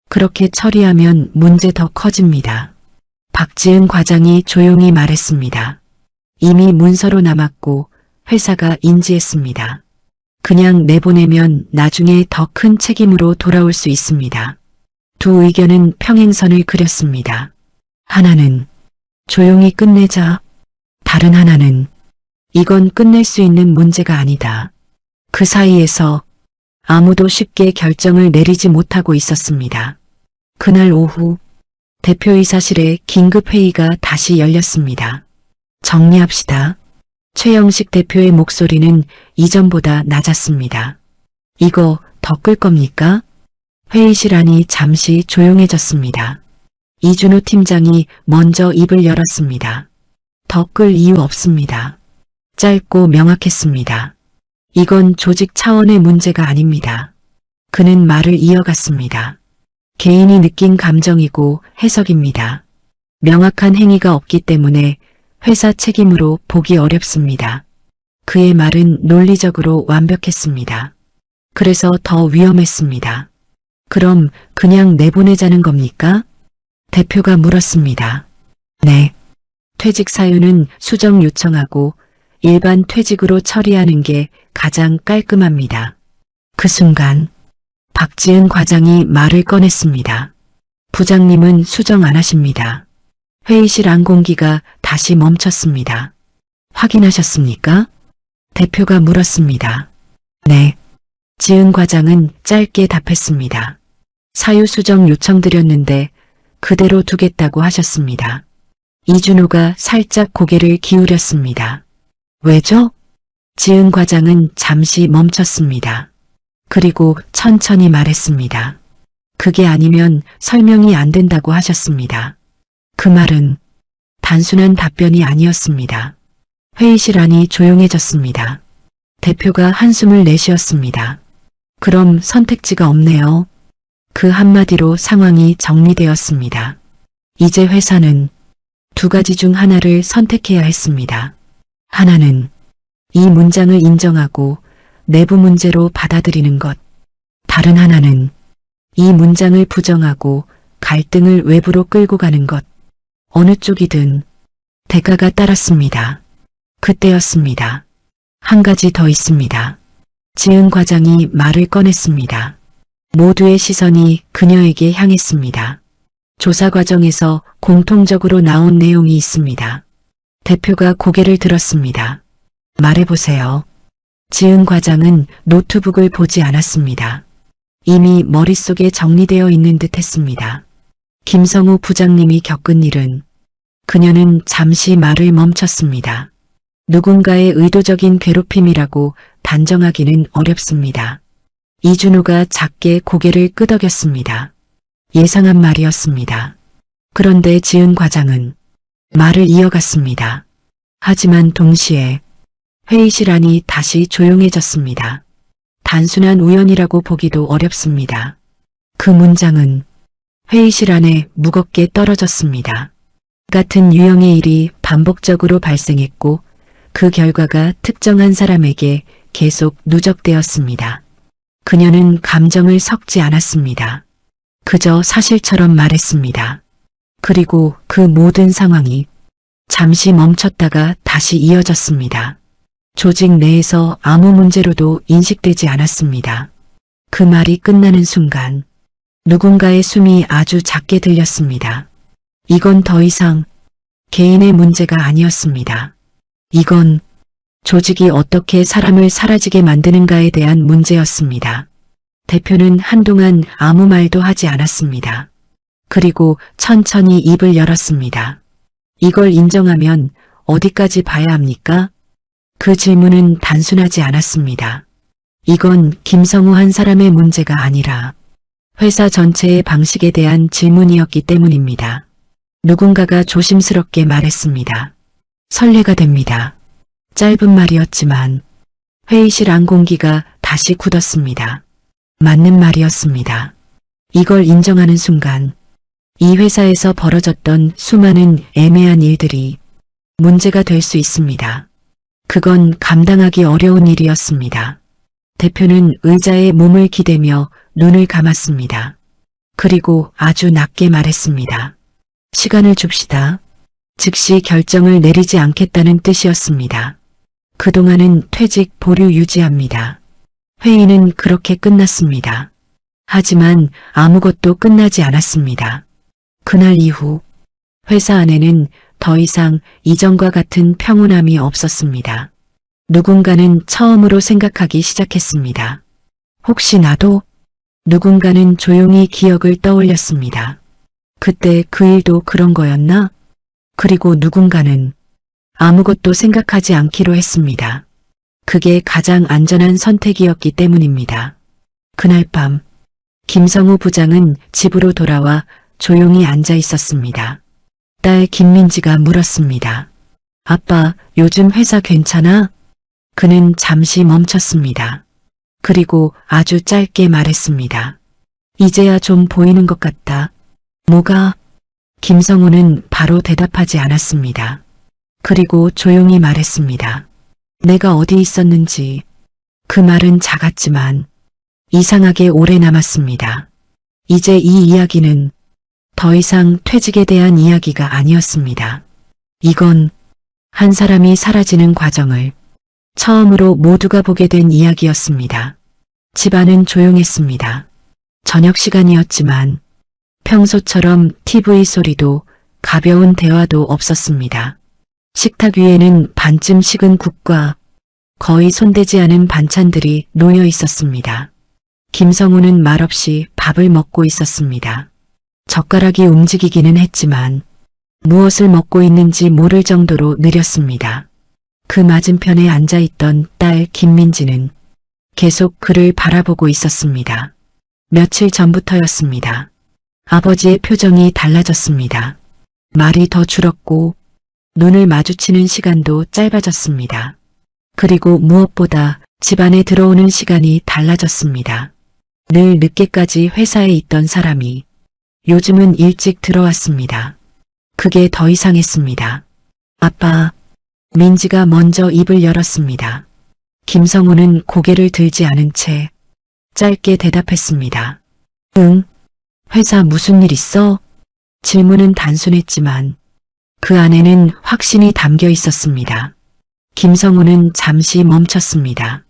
그렇게 처리하면 문제 더 커집니다. 박지은 과장이 조용히 말했습니다. 이미 문서로 남았고 회사가 인지했습니다. 그냥 내보내면 나중에 더 큰 책임으로 돌아올 수 있습니다. 두 의견은 평행선을 그렸습니다. 하나는 조용히 끝내자. 다른 하나는 이건 끝낼 수 있는 문제가 아니다. 그 사이에서 아무도 쉽게 결정을 내리지 못하고 있었습니다. 그날 오후 대표이사실에 긴급회의가 다시 열렸습니다. 정리합시다. 최영식 대표의 목소리는 이전보다 낮았습니다. 이거 더 끌 겁니까? 회의실 안이 잠시 조용해졌습니다. 이준호 팀장이 먼저 입을 열었습니다. 더 끌 이유 없습니다. 짧고 명확했습니다. 이건 조직 차원의 문제가 아닙니다. 그는 말을 이어갔습니다. 개인이 느낀 감정이고 해석입니다. 명확한 행위가 없기 때문에 회사 책임으로 보기 어렵습니다. 그의 말은 논리적으로 완벽했습니다. 그래서 더 위험했습니다. 그럼 그냥 내보내자는 겁니까? 대표가 물었습니다. 네. 퇴직 사유는 수정 요청하고 일반 퇴직으로 처리하는 게 가장 깔끔합니다. 그 순간 박지은 과장이 말을 꺼냈습니다. 부장님은 수정 안 하십니다. 회의실 안 공기가 다시 멈췄습니다. 확인하셨습니까? 대표가 물었습니다. 네. 지은 과장은 짧게 답했습니다. 사유 수정 요청드렸는데 그대로 두겠다고 하셨습니다. 이준호가 살짝 고개를 기울였습니다. 왜죠? 지은 과장은 잠시 멈췄습니다. 그리고 천천히 말했습니다. 그게 아니면 설명이 안 된다고 하셨습니다. 그 말은 단순한 답변이 아니었습니다. 회의실 안이 조용해졌습니다. 대표가 한숨을 내쉬었습니다. 그럼 선택지가 없네요. 그 한마디로 상황이 정리되었습니다. 이제 회사는 두 가지 중 하나를 선택해야 했습니다. 하나는 이 문장을 인정하고 내부 문제로 받아들이는 것. 다른 하나는 이 문장을 부정하고 갈등을 외부로 끌고 가는 것. 어느 쪽이든 대가가 따랐습니다. 그때였습니다. 한 가지 더 있습니다. 지은 과장이 말을 꺼냈습니다. 모두의 시선이 그녀에게 향했습니다. 조사 과정에서 공통적으로 나온 내용이 있습니다. 대표가 고개를 들었습니다. 말해보세요. 지은 과장은 노트북을 보지 않았습니다. 이미 머릿속에 정리되어 있는 듯 했습니다. 김성우 부장님이 겪은 일은 그녀는 잠시 말을 멈췄습니다. 누군가의 의도적인 괴롭힘이라고 단정하기는 어렵습니다. 이준호가 작게 고개를 끄덕였습니다. 예상한 말이었습니다. 그런데 지은 과장은 말을 이어갔습니다. 하지만 동시에 회의실 안이 다시 조용해졌습니다. 단순한 우연이라고 보기도 어렵습니다. 그 문장은 회의실 안에 무겁게 떨어졌습니다. 같은 유형의 일이 반복적으로 발생했고 그 결과가 특정한 사람에게 계속 누적되었습니다. 그녀는 감정을 섞지 않았습니다. 그저 사실처럼 말했습니다. 그리고 그 모든 상황이 잠시 멈췄다가 다시 이어졌습니다. 조직 내에서 아무 문제로도 인식되지 않았습니다. 그 말이 끝나는 순간 누군가의 숨이 아주 작게 들렸습니다. 이건 더 이상 개인의 문제가 아니었습니다. 이건 조직이 어떻게 사람을 사라지게 만드는가에 대한 문제였습니다. 대표는 한동안 아무 말도 하지 않았습니다. 그리고 천천히 입을 열었습니다. 이걸 인정하면 어디까지 봐야 합니까? 그 질문은 단순하지 않았습니다. 이건 김성우 한 사람의 문제가 아니라 회사 전체의 방식에 대한 질문이었기 때문입니다. 누군가가 조심스럽게 말했습니다. 설레가 됩니다. 짧은 말이었지만 회의실 안 공기가 다시 굳었습니다. 맞는 말이었습니다. 이걸 인정하는 순간 이 회사에서 벌어졌던 수많은 애매한 일들이 문제가 될 수 있습니다. 그건 감당하기 어려운 일이었습니다. 대표는 의자에 몸을 기대며 눈을 감았습니다. 그리고 아주 낮게 말했습니다. 시간을 줍시다. 즉시 결정을 내리지 않겠다는 뜻이었습니다. 그동안은 퇴직 보류 유지합니다. 회의는 그렇게 끝났습니다. 하지만 아무것도 끝나지 않았습니다. 그날 이후 회사 안에는 더 이상 이전과 같은 평온함이 없었습니다. 누군가는 처음으로 생각하기 시작했습니다. 혹시 나도? 누군가는 조용히 기억을 떠올렸습니다. 그때 그 일도 그런 거였나? 그리고 누군가는 아무것도 생각하지 않기로 했습니다. 그게 가장 안전한 선택이었기 때문입니다. 그날 밤 김성우 부장은 집으로 돌아와 조용히 앉아 있었습니다. 딸 김민지가 물었습니다. 아빠, 요즘 회사 괜찮아? 그는 잠시 멈췄습니다. 그리고 아주 짧게 말했습니다. 이제야 좀 보이는 것 같다. 뭐가? 김성우는 바로 대답하지 않았습니다. 그리고 조용히 말했습니다. 내가 어디 있었는지. 그 말은 작았지만 이상하게 오래 남았습니다. 이제 이 이야기는 더 이상 퇴직에 대한 이야기가 아니었습니다. 이건 한 사람이 사라지는 과정을 처음으로 모두가 보게 된 이야기였습니다. 집안은 조용했습니다. 저녁 시간이었지만 평소처럼 TV 소리도 가벼운 대화도 없었습니다. 식탁 위에는 반쯤 식은 국과 거의 손대지 않은 반찬들이 놓여 있었습니다. 김성우는 말없이 밥을 먹고 있었습니다. 젓가락이 움직이기는 했지만 무엇을 먹고 있는지 모를 정도로 느렸습니다. 그 맞은편에 앉아있던 딸 김민지는 계속 그를 바라보고 있었습니다. 며칠 전부터였습니다. 아버지의 표정이 달라졌습니다. 말이 더 줄었고 눈을 마주치는 시간도 짧아졌습니다. 그리고 무엇보다 집안에 들어오는 시간이 달라졌습니다. 늘 늦게까지 회사에 있던 사람이 요즘은 일찍 들어왔습니다. 그게 더 이상했습니다. 아빠, 민지가 먼저 입을 열었습니다. 김성우는 고개를 들지 않은 채 짧게 대답했습니다. 응, 회사 무슨 일 있어? 질문은 단순했지만 그 안에는 확신이 담겨 있었습니다. 김성우는 잠시 멈췄습니다.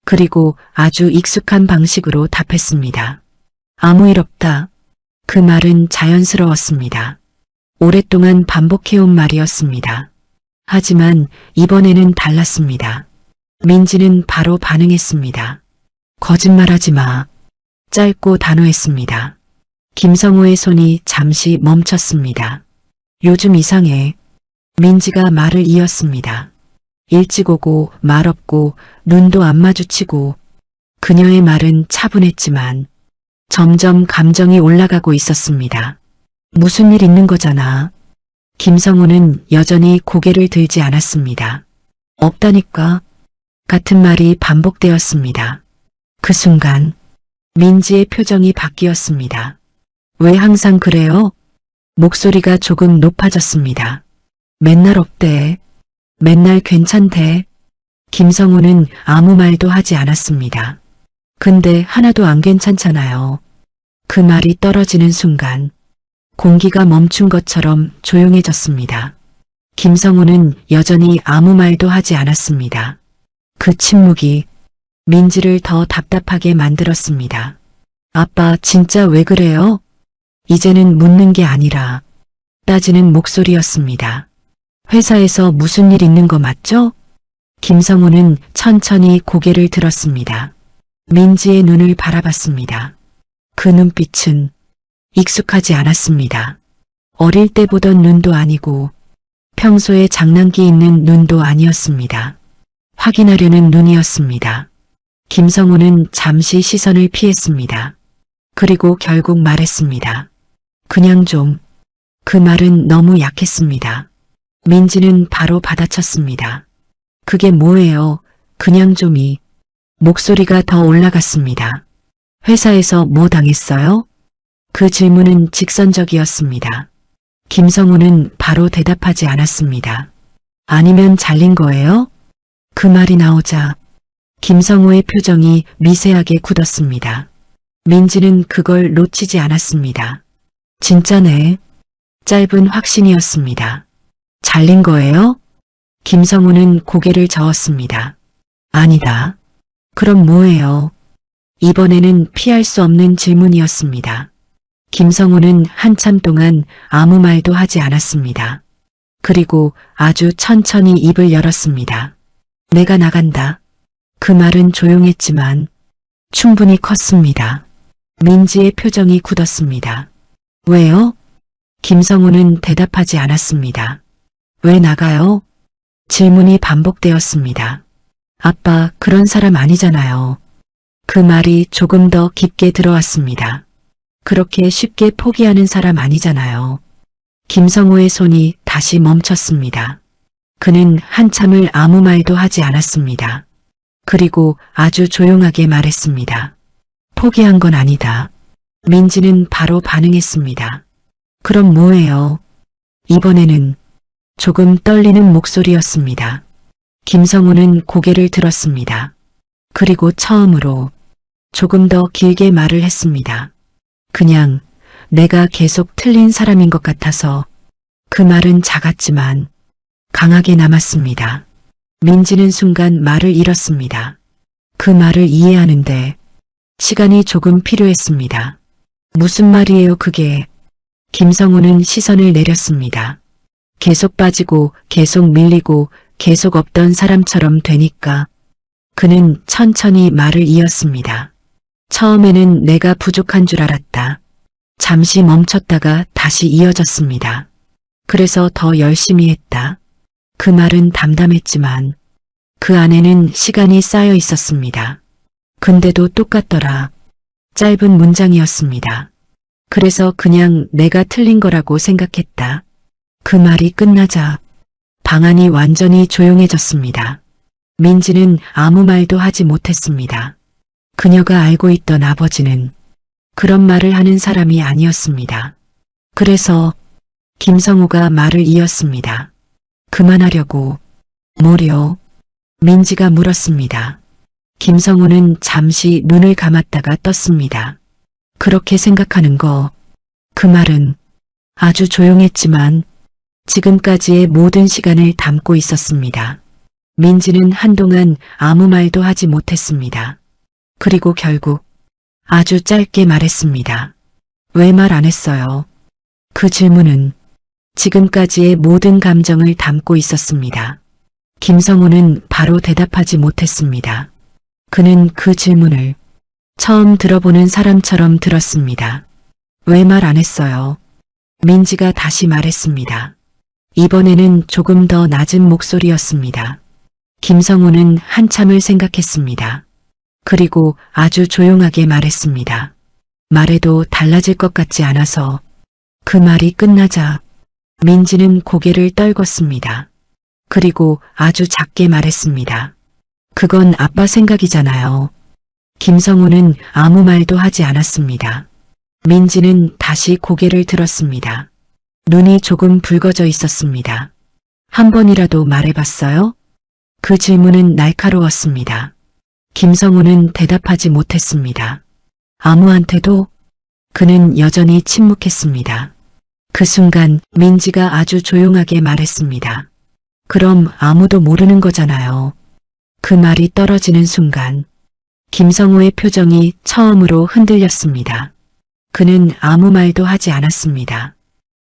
그리고 아주 익숙한 방식으로 답했습니다. 아무 일 없다. 그 말은 자연스러웠습니다. 오랫동안 반복해온 말이었습니다. 하지만 이번에는 달랐습니다. 민지는 바로 반응했습니다. 거짓말하지 마. 짧고 단호했습니다. 김성호의 손이 잠시 멈췄습니다. 요즘 이상해. 민지가 말을 이었습니다. 일찍 오고 말 없고 눈도 안 마주치고 그녀의 말은 차분했지만 점점 감정이 올라가고 있었습니다. 무슨 일 있는 거잖아. 김성호는 여전히 고개를 들지 않았습니다. 없다니까. 같은 말이 반복되었습니다. 그 순간 민지의 표정이 바뀌었습니다. 왜 항상 그래요? 목소리가 조금 높아졌습니다. 맨날 없대. 맨날 괜찮대. 김성호는 아무 말도 하지 않았습니다. 근데 하나도 안 괜찮잖아요. 그 말이 떨어지는 순간 공기가 멈춘 것처럼 조용해졌습니다. 김성호는 여전히 아무 말도 하지 않았습니다. 그 침묵이 민지를 더 답답하게 만들었습니다. 아빠 진짜 왜 그래요? 이제는 묻는 게 아니라 따지는 목소리였습니다. 회사에서 무슨 일 있는 거 맞죠? 김성호는 천천히 고개를 들었습니다. 민지의 눈을 바라봤습니다. 그 눈빛은 익숙하지 않았습니다. 어릴 때 보던 눈도 아니고 평소에 장난기 있는 눈도 아니었습니다. 확인하려는 눈이었습니다. 김성호는 잠시 시선을 피했습니다. 그리고 결국 말했습니다. 그냥 좀. 그 말은 너무 약했습니다. 민지는 바로 받아쳤습니다. 그게 뭐예요? 그냥 좀이. 목소리가 더 올라갔습니다. 회사에서 뭐 당했어요? 그 질문은 직선적이었습니다. 김성우는 바로 대답하지 않았습니다. 아니면 잘린 거예요? 그 말이 나오자 김성우의 표정이 미세하게 굳었습니다. 민지는 그걸 놓치지 않았습니다. 진짜네. 짧은 확신이었습니다. 잘린 거예요? 김성우는 고개를 저었습니다. 아니다. 그럼 뭐예요? 이번에는 피할 수 없는 질문이었습니다. 김성우는 한참 동안 아무 말도 하지 않았습니다. 그리고 아주 천천히 입을 열었습니다. 내가 나간다. 그 말은 조용했지만 충분히 컸습니다. 민지의 표정이 굳었습니다. 왜요? 김성우는 대답하지 않았습니다. 왜 나가요? 질문이 반복되었습니다. 아빠 그런 사람 아니잖아요. 그 말이 조금 더 깊게 들어왔습니다. 그렇게 쉽게 포기하는 사람 아니잖아요. 김성호의 손이 다시 멈췄습니다. 그는 한참을 아무 말도 하지 않았습니다. 그리고 아주 조용하게 말했습니다. 포기한 건 아니다. 민지는 바로 반응했습니다. 그럼 뭐예요? 이번에는 조금 떨리는 목소리였습니다. 김성우는 고개를 들었습니다. 그리고 처음으로 조금 더 길게 말을 했습니다. 그냥 내가 계속 틀린 사람인 것 같아서. 그 말은 작았지만 강하게 남았습니다. 민지는 순간 말을 잃었습니다. 그 말을 이해하는데 시간이 조금 필요했습니다. 무슨 말이에요 그게? 김성우는 시선을 내렸습니다. 계속 빠지고 계속 밀리고 계속 없던 사람처럼 되니까. 그는 천천히 말을 이었습니다. 처음에는 내가 부족한 줄 알았다. 잠시 멈췄다가 다시 이어졌습니다. 그래서 더 열심히 했다. 그 말은 담담했지만 그 안에는 시간이 쌓여 있었습니다. 근데도 똑같더라. 짧은 문장이었습니다. 그래서 그냥 내가 틀린 거라고 생각했다. 그 말이 끝나자 방안이 완전히 조용해졌습니다. 민지는 아무 말도 하지 못했습니다. 그녀가 알고 있던 아버지는 그런 말을 하는 사람이 아니었습니다. 그래서 김성우가 말을 이었습니다. 그만하려고. 뭐려? 민지가 물었습니다. 김성우는 잠시 눈을 감았다가 떴습니다. 그렇게 생각하는 거. 그 말은 아주 조용했지만 지금까지의 모든 시간을 담고 있었습니다. 민지는 한동안 아무 말도 하지 못했습니다. 그리고 결국 아주 짧게 말했습니다. 왜 말 안 했어요? 그 질문은 지금까지의 모든 감정을 담고 있었습니다. 김성우는 바로 대답하지 못했습니다. 그는 그 질문을 처음 들어보는 사람처럼 들었습니다. 왜 말 안 했어요? 민지가 다시 말했습니다. 이번에는 조금 더 낮은 목소리였습니다. 김성우는 한참을 생각했습니다. 그리고 아주 조용하게 말했습니다. 말해도 달라질 것 같지 않아서. 그 말이 끝나자 민지는 고개를 떨궜습니다. 그리고 아주 작게 말했습니다. 그건 아빠 생각이잖아요. 김성우는 아무 말도 하지 않았습니다. 민지는 다시 고개를 들었습니다. 눈이 조금 붉어져 있었습니다. 한 번이라도 말해봤어요? 그 질문은 날카로웠습니다. 김성우는 대답하지 못했습니다. 아무한테도? 그는 여전히 침묵했습니다. 그 순간 민지가 아주 조용하게 말했습니다. 그럼 아무도 모르는 거잖아요. 그 말이 떨어지는 순간 김성우의 표정이 처음으로 흔들렸습니다. 그는 아무 말도 하지 않았습니다.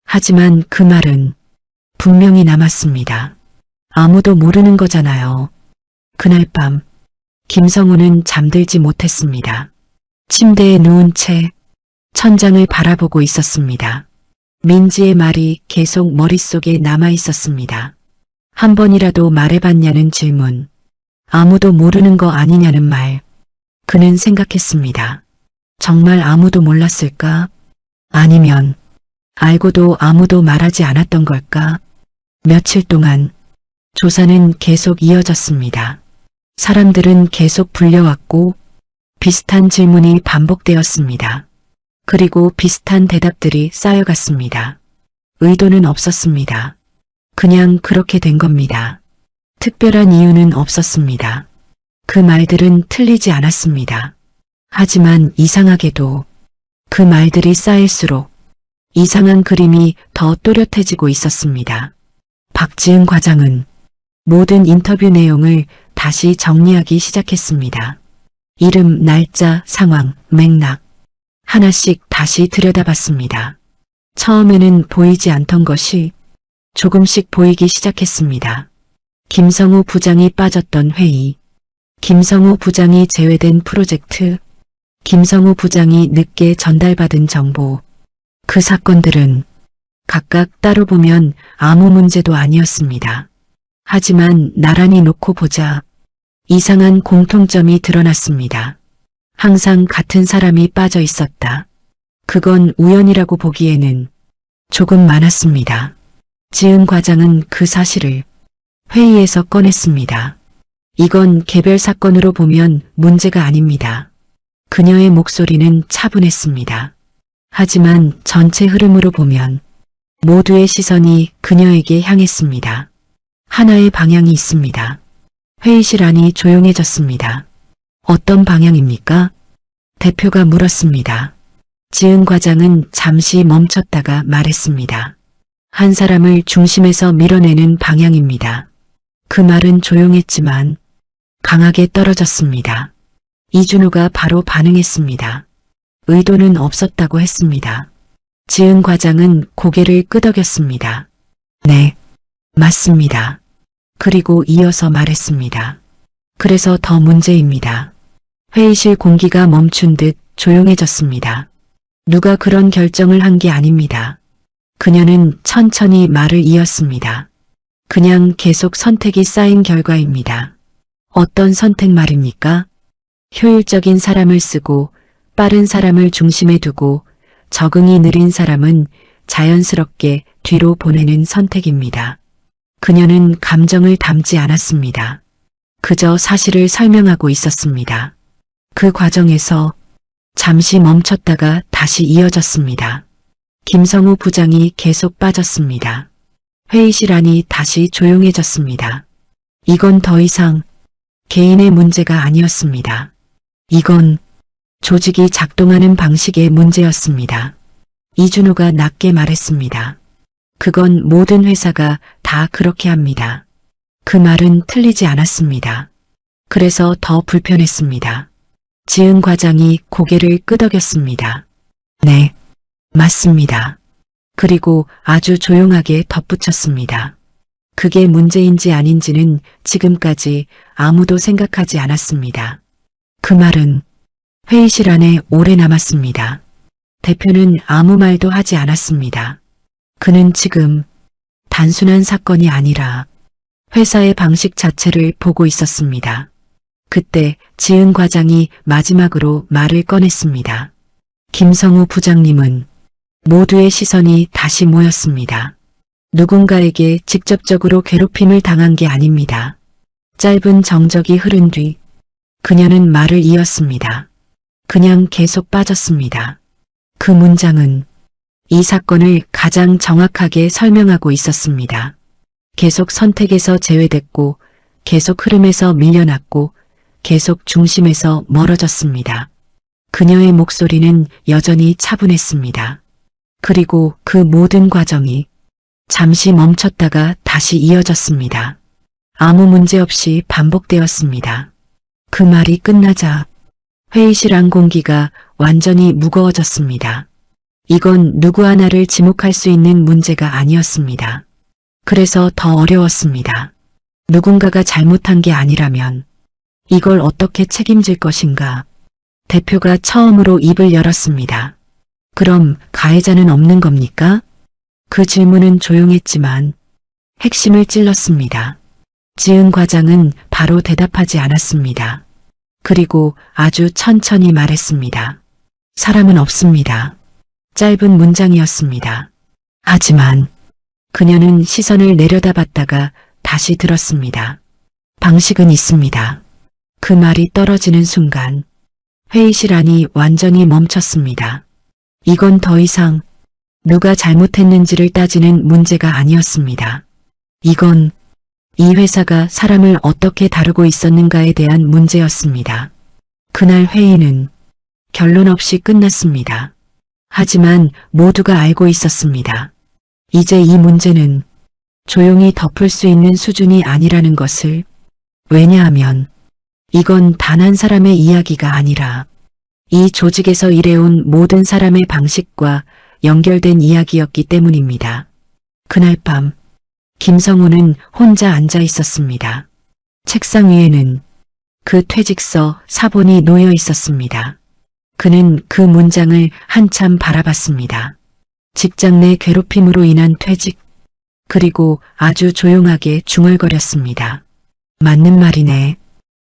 하지만 그 말은 분명히 남았습니다. 아무도 모르는 거잖아요. 그날 밤 김성우는 잠들지 못했습니다. 침대에 누운 채 천장을 바라보고 있었습니다. 민지의 말이 계속 머릿속에 남아 있었습니다. 한 번이라도 말해봤냐는 질문, 아무도 모르는 거 아니냐는 말. 그는 생각했습니다. 정말 아무도 몰랐을까? 아니면 알고도 아무도 말하지 않았던 걸까? 며칠 동안 조사는 계속 이어졌습니다. 사람들은 계속 불려왔고 비슷한 질문이 반복되었습니다. 그리고 비슷한 대답들이 쌓여갔습니다. 의도는 없었습니다. 그냥 그렇게 된 겁니다. 특별한 이유는 없었습니다. 그 말들은 틀리지 않았습니다. 하지만 이상하게도 그 말들이 쌓일수록 이상한 그림이 더 또렷해지고 있었습니다. 박지은 과장은 모든 인터뷰 내용을 다시 정리하기 시작했습니다. 이름, 날짜, 상황, 맥락 하나씩 다시 들여다봤습니다. 처음에는 보이지 않던 것이 조금씩 보이기 시작했습니다. 김성우 부장이 빠졌던 회의, 김성우 부장이 제외된 프로젝트, 김성우 부장이 늦게 전달받은 정보. 그 사건들은 각각 따로 보면 아무 문제도 아니었습니다. 하지만 나란히 놓고 보자 이상한 공통점이 드러났습니다. 항상 같은 사람이 빠져 있었다. 그건 우연이라고 보기에는 조금 많았습니다. 지은 과장은 그 사실을 회의에서 꺼냈습니다. 이건 개별 사건으로 보면 문제가 아닙니다. 그녀의 목소리는 차분했습니다. 하지만 전체 흐름으로 보면 모두의 시선이 그녀에게 향했습니다. 하나의 방향이 있습니다. 회의실 안이 조용해졌습니다. 어떤 방향입니까? 대표가 물었습니다. 지은 과장은 잠시 멈췄다가 말했습니다. 한 사람을 중심에서 밀어내는 방향입니다. 그 말은 조용했지만 강하게 떨어졌습니다. 이준호가 바로 반응했습니다. 의도는 없었다고 했습니다. 지은 과장은 고개를 끄덕였습니다. 네, 맞습니다. 그리고 이어서 말했습니다. 그래서 더 문제입니다. 회의실 공기가 멈춘 듯 조용해졌습니다. 누가 그런 결정을 한 게 아닙니다. 그녀는 천천히 말을 이었습니다. 그냥 계속 선택이 쌓인 결과입니다. 어떤 선택 말입니까? 효율적인 사람을 쓰고 빠른 사람을 중심에 두고 적응이 느린 사람은 자연스럽게 뒤로 보내는 선택입니다. 그녀는 감정을 담지 않았습니다. 그저 사실을 설명하고 있었습니다. 그 과정에서 잠시 멈췄다가 다시 이어졌습니다. 김성우 부장이 계속 빠졌습니다. 회의실 안이 다시 조용해졌습니다. 이건 더 이상 개인의 문제가 아니었습니다. 이건 조직이 작동하는 방식의 문제였습니다. 이준호가 낮게 말했습니다. 그건 모든 회사가 다 그렇게 합니다. 그 말은 틀리지 않았습니다. 그래서 더 불편했습니다. 지은 과장이 고개를 끄덕였습니다. 네, 맞습니다. 그리고 아주 조용하게 덧붙였습니다. 그게 문제인지 아닌지는 지금까지 아무도 생각하지 않았습니다. 그 말은 회의실 안에 오래 남았습니다. 대표는 아무 말도 하지 않았습니다. 그는 지금 단순한 사건이 아니라 회사의 방식 자체를 보고 있었습니다. 그때 지은 과장이 마지막으로 말을 꺼냈습니다. 김성우 부장님은 모두의 시선이 다시 모였습니다. 누군가에게 직접적으로 괴롭힘을 당한 게 아닙니다. 짧은 정적이 흐른 뒤 그녀는 말을 이었습니다. 그냥 계속 빠졌습니다. 그 문장은 이 사건을 가장 정확하게 설명하고 있었습니다. 계속 선택에서 제외됐고, 계속 흐름에서 밀려났고, 계속 중심에서 멀어졌습니다. 그녀의 목소리는 여전히 차분했습니다. 그리고 그 모든 과정이 잠시 멈췄다가 다시 이어졌습니다. 아무 문제 없이 반복되었습니다. 그 말이 끝나자 회의실 안 공기가 완전히 무거워졌습니다. 이건 누구 하나를 지목할 수 있는 문제가 아니었습니다. 그래서 더 어려웠습니다. 누군가가 잘못한 게 아니라면 이걸 어떻게 책임질 것인가? 대표가 처음으로 입을 열었습니다. 그럼 가해자는 없는 겁니까? 그 질문은 조용했지만 핵심을 찔렀습니다. 지은 과장은 바로 대답하지 않았습니다. 그리고 아주 천천히 말했습니다. 사람은 없습니다. 짧은 문장이었습니다. 하지만 그녀는 시선을 내려다봤다가 다시 들었습니다. 방식은 있습니다. 그 말이 떨어지는 순간 회의실 안이 완전히 멈췄습니다. 이건 더 이상 누가 잘못했는지를 따지는 문제가 아니었습니다. 이건 이 회사가 사람을 어떻게 다루고 있었는가에 대한 문제였습니다. 그날 회의는 결론 없이 끝났습니다. 하지만 모두가 알고 있었습니다. 이제 이 문제는 조용히 덮을 수 있는 수준이 아니라는 것을. 왜냐하면 이건 단 한 사람의 이야기가 아니라 이 조직에서 일해온 모든 사람의 방식과 연결된 이야기였기 때문입니다. 그날 밤 김성우는 혼자 앉아 있었습니다. 책상 위에는 그 퇴직서 사본이 놓여 있었습니다. 그는 그 문장을 한참 바라봤습니다. 직장 내 괴롭힘으로 인한 퇴직, 그리고 아주 조용하게 중얼거렸습니다. 맞는 말이네.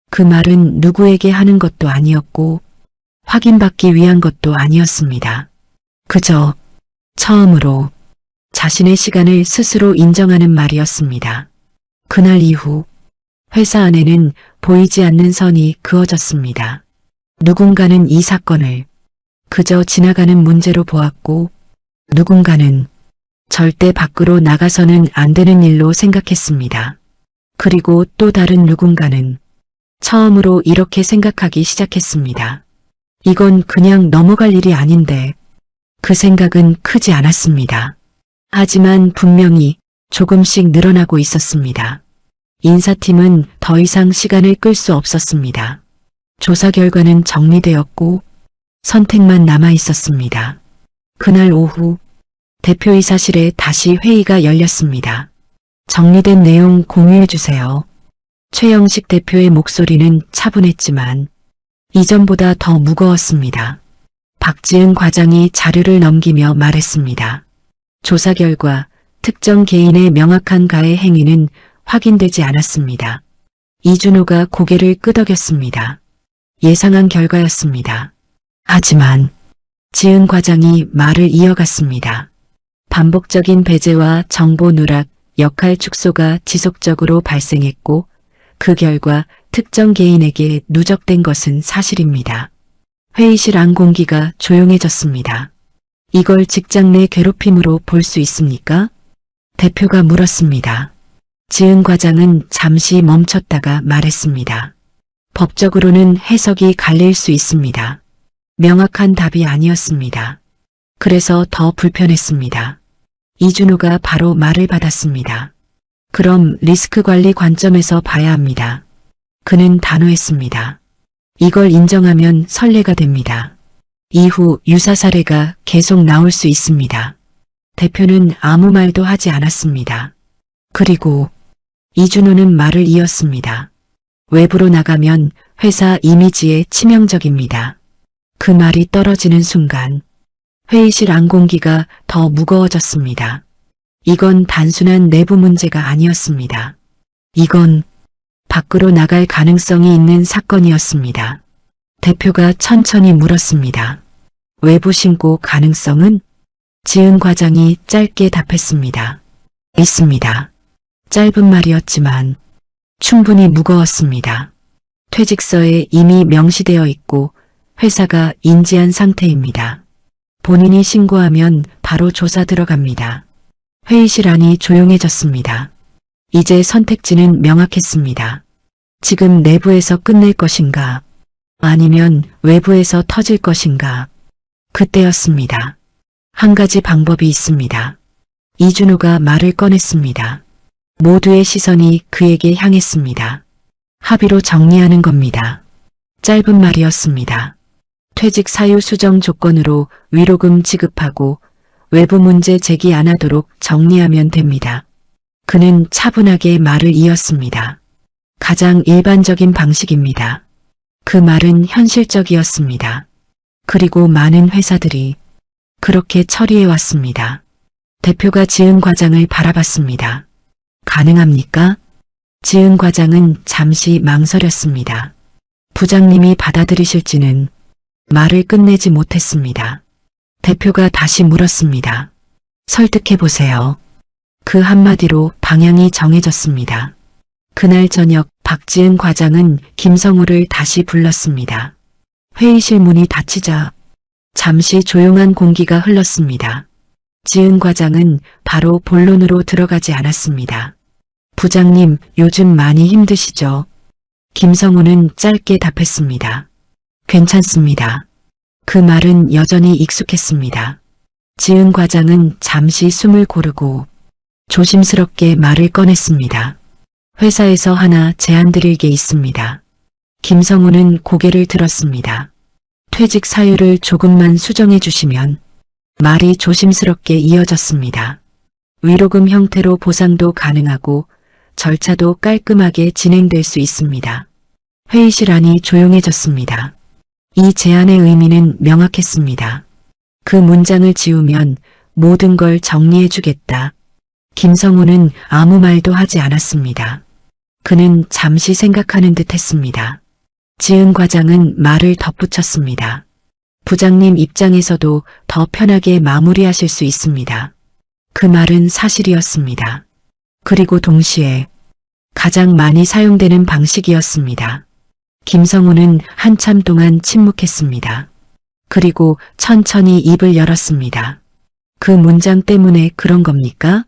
그 말은 누구에게 하는 것도 아니었고 확인받기 위한 것도 아니었습니다. 그저 처음으로 자신의 시간을 스스로 인정하는 말이었습니다. 그날 이후 회사 안에는 보이지 않는 선이 그어졌습니다. 누군가는 이 사건을 그저 지나가는 문제로 보았고 누군가는 절대 밖으로 나가서는 안 되는 일로 생각했습니다. 그리고 또 다른 누군가는 처음으로 이렇게 생각하기 시작했습니다. 이건 그냥 넘어갈 일이 아닌데. 그 생각은 크지 않았습니다. 하지만 분명히 조금씩 늘어나고 있었습니다. 인사팀은 더 이상 시간을 끌 수 없었습니다. 조사 결과는 정리되었고 선택만 남아 있었습니다. 그날 오후 대표이사실에 다시 회의가 열렸습니다. 정리된 내용 공유해 주세요. 최영식 대표의 목소리는 차분했지만 이전보다 더 무거웠습니다. 박지은 과장이 자료를 넘기며 말했습니다. 조사 결과 특정 개인의 명확한 가해 행위는 확인되지 않았습니다. 이준호가 고개를 끄덕였습니다. 예상한 결과였습니다. 하지만 지은 과장이 말을 이어갔습니다. 반복적인 배제와 정보 누락, 역할 축소가 지속적으로 발생했고 그 결과 특정 개인에게 누적된 것은 사실입니다. 회의실 안 공기가 조용해졌습니다. 이걸 직장 내 괴롭힘으로 볼 수 있습니까? 대표가 물었습니다. 지은 과장은 잠시 멈췄다가 말했습니다. 법적으로는 해석이 갈릴 수 있습니다. 명확한 답이 아니었습니다. 그래서 더 불편했습니다. 이준호가 바로 말을 받았습니다. 그럼 리스크 관리 관점에서 봐야 합니다. 그는 단호했습니다. 이걸 인정하면 선례가 됩니다. 이후 유사 사례가 계속 나올 수 있습니다. 대표는 아무 말도 하지 않았습니다. 그리고 이준호는 말을 이었습니다. 외부로 나가면 회사 이미지에 치명적입니다. 그 말이 떨어지는 순간 회의실 안 공기가 더 무거워졌습니다. 이건 단순한 내부 문제가 아니었습니다. 이건 밖으로 나갈 가능성이 있는 사건이었습니다. 대표가 천천히 물었습니다. 외부 신고 가능성은? 지은 과장이 짧게 답했습니다. 있습니다. 짧은 말이었지만 충분히 무거웠습니다. 퇴직서에 이미 명시되어 있고 회사가 인지한 상태입니다. 본인이 신고하면 바로 조사 들어갑니다. 회의실 안이 조용해졌습니다. 이제 선택지는 명확했습니다. 지금 내부에서 끝낼 것인가 아니면 외부에서 터질 것인가. 그때였습니다. 한 가지 방법이 있습니다. 이준호가 말을 꺼냈습니다. 모두의 시선이 그에게 향했습니다. 합의로 정리하는 겁니다. 짧은 말이었습니다. 퇴직 사유 수정 조건으로 위로금 지급하고 외부 문제 제기 안 하도록 정리하면 됩니다. 그는 차분하게 말을 이었습니다. 가장 일반적인 방식입니다. 그 말은 현실적이었습니다. 그리고 많은 회사들이 그렇게 처리해왔습니다. 대표가 지은 과장을 바라봤습니다. 가능합니까? 지은 과장은 잠시 망설였습니다. 부장님이 받아들이실지는 말을 끝내지 못했습니다. 대표가 다시 물었습니다. 설득해보세요. 그 한마디로 방향이 정해졌습니다. 그날 저녁 박지은 과장은 김성우를 다시 불렀습니다. 회의실 문이 닫히자 잠시 조용한 공기가 흘렀습니다. 지은 과장은 바로 본론으로 들어가지 않았습니다. 부장님, 요즘 많이 힘드시죠? 김성우는 짧게 답했습니다. 괜찮습니다. 그 말은 여전히 익숙했습니다. 지은 과장은 잠시 숨을 고르고 조심스럽게 말을 꺼냈습니다. 회사에서 하나 제안드릴 게 있습니다. 김성우는 고개를 들었습니다. 퇴직 사유를 조금만 수정해 주시면. 말이 조심스럽게 이어졌습니다. 위로금 형태로 보상도 가능하고 절차도 깔끔하게 진행될 수 있습니다. 회의실 안이 조용해졌습니다. 이 제안의 의미는 명확했습니다. 그 문장을 지우면 모든 걸 정리해 주겠다. 김성우는 아무 말도 하지 않았습니다. 그는 잠시 생각하는 듯 했습니다. 지은 과장은 말을 덧붙였습니다. 부장님 입장에서도 더 편하게 마무리하실 수 있습니다. 그 말은 사실이었습니다. 그리고 동시에 가장 많이 사용되는 방식이었습니다. 김성우는 한참 동안 침묵했습니다. 그리고 천천히 입을 열었습니다. 그 문장 때문에 그런 겁니까?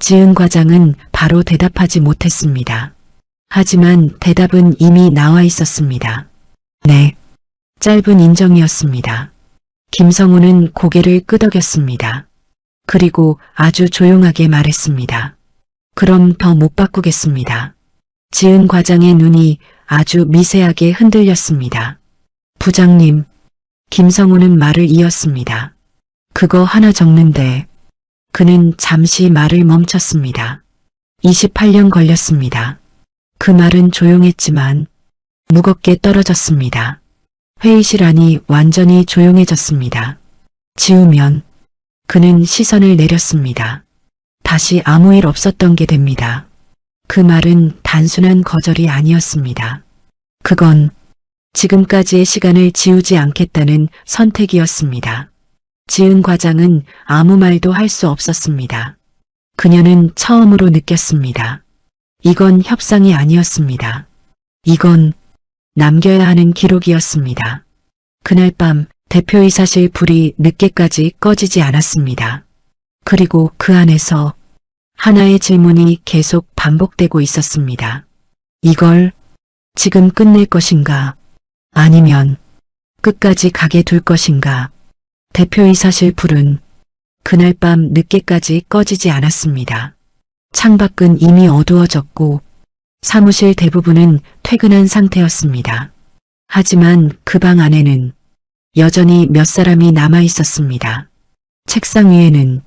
지은 과장은 바로 대답하지 못했습니다. 하지만 대답은 이미 나와 있었습니다. 네. 짧은 인정이었습니다. 김성우는 고개를 끄덕였습니다. 그리고 아주 조용하게 말했습니다. 그럼 더 못 바꾸겠습니다. 지은 과장의 눈이 아주 미세하게 흔들렸습니다. 부장님, 김성우는 말을 이었습니다. 그거 하나 적는데. 그는 잠시 말을 멈췄습니다. 28년 걸렸습니다. 그 말은 조용했지만 무겁게 떨어졌습니다. 회의실 안이 완전히 조용해졌습니다. 지우면 그는 시선을 내렸습니다. 다시 아무 일 없었던 게 됩니다. 그 말은 단순한 거절이 아니었습니다. 그건 지금까지의 시간을 지우지 않겠다는 선택이었습니다. 지은 과장은 아무 말도 할 수 없었습니다. 그녀는 처음으로 느꼈습니다. 이건 협상이 아니었습니다. 이건 남겨야 하는 기록이었습니다. 그날 밤 대표이사실 불이 늦게까지 꺼지지 않았습니다. 그리고 그 안에서 하나의 질문이 계속 반복되고 있었습니다. 이걸 지금 끝낼 것인가? 아니면 끝까지 가게 둘 것인가? 대표이사실 불은 그날 밤 늦게까지 꺼지지 않았습니다. 창밖은 이미 어두워졌고 사무실 대부분은 퇴근한 상태였습니다. 하지만 그 방 안에는 여전히 몇 사람이 남아 있었습니다. 책상 위에는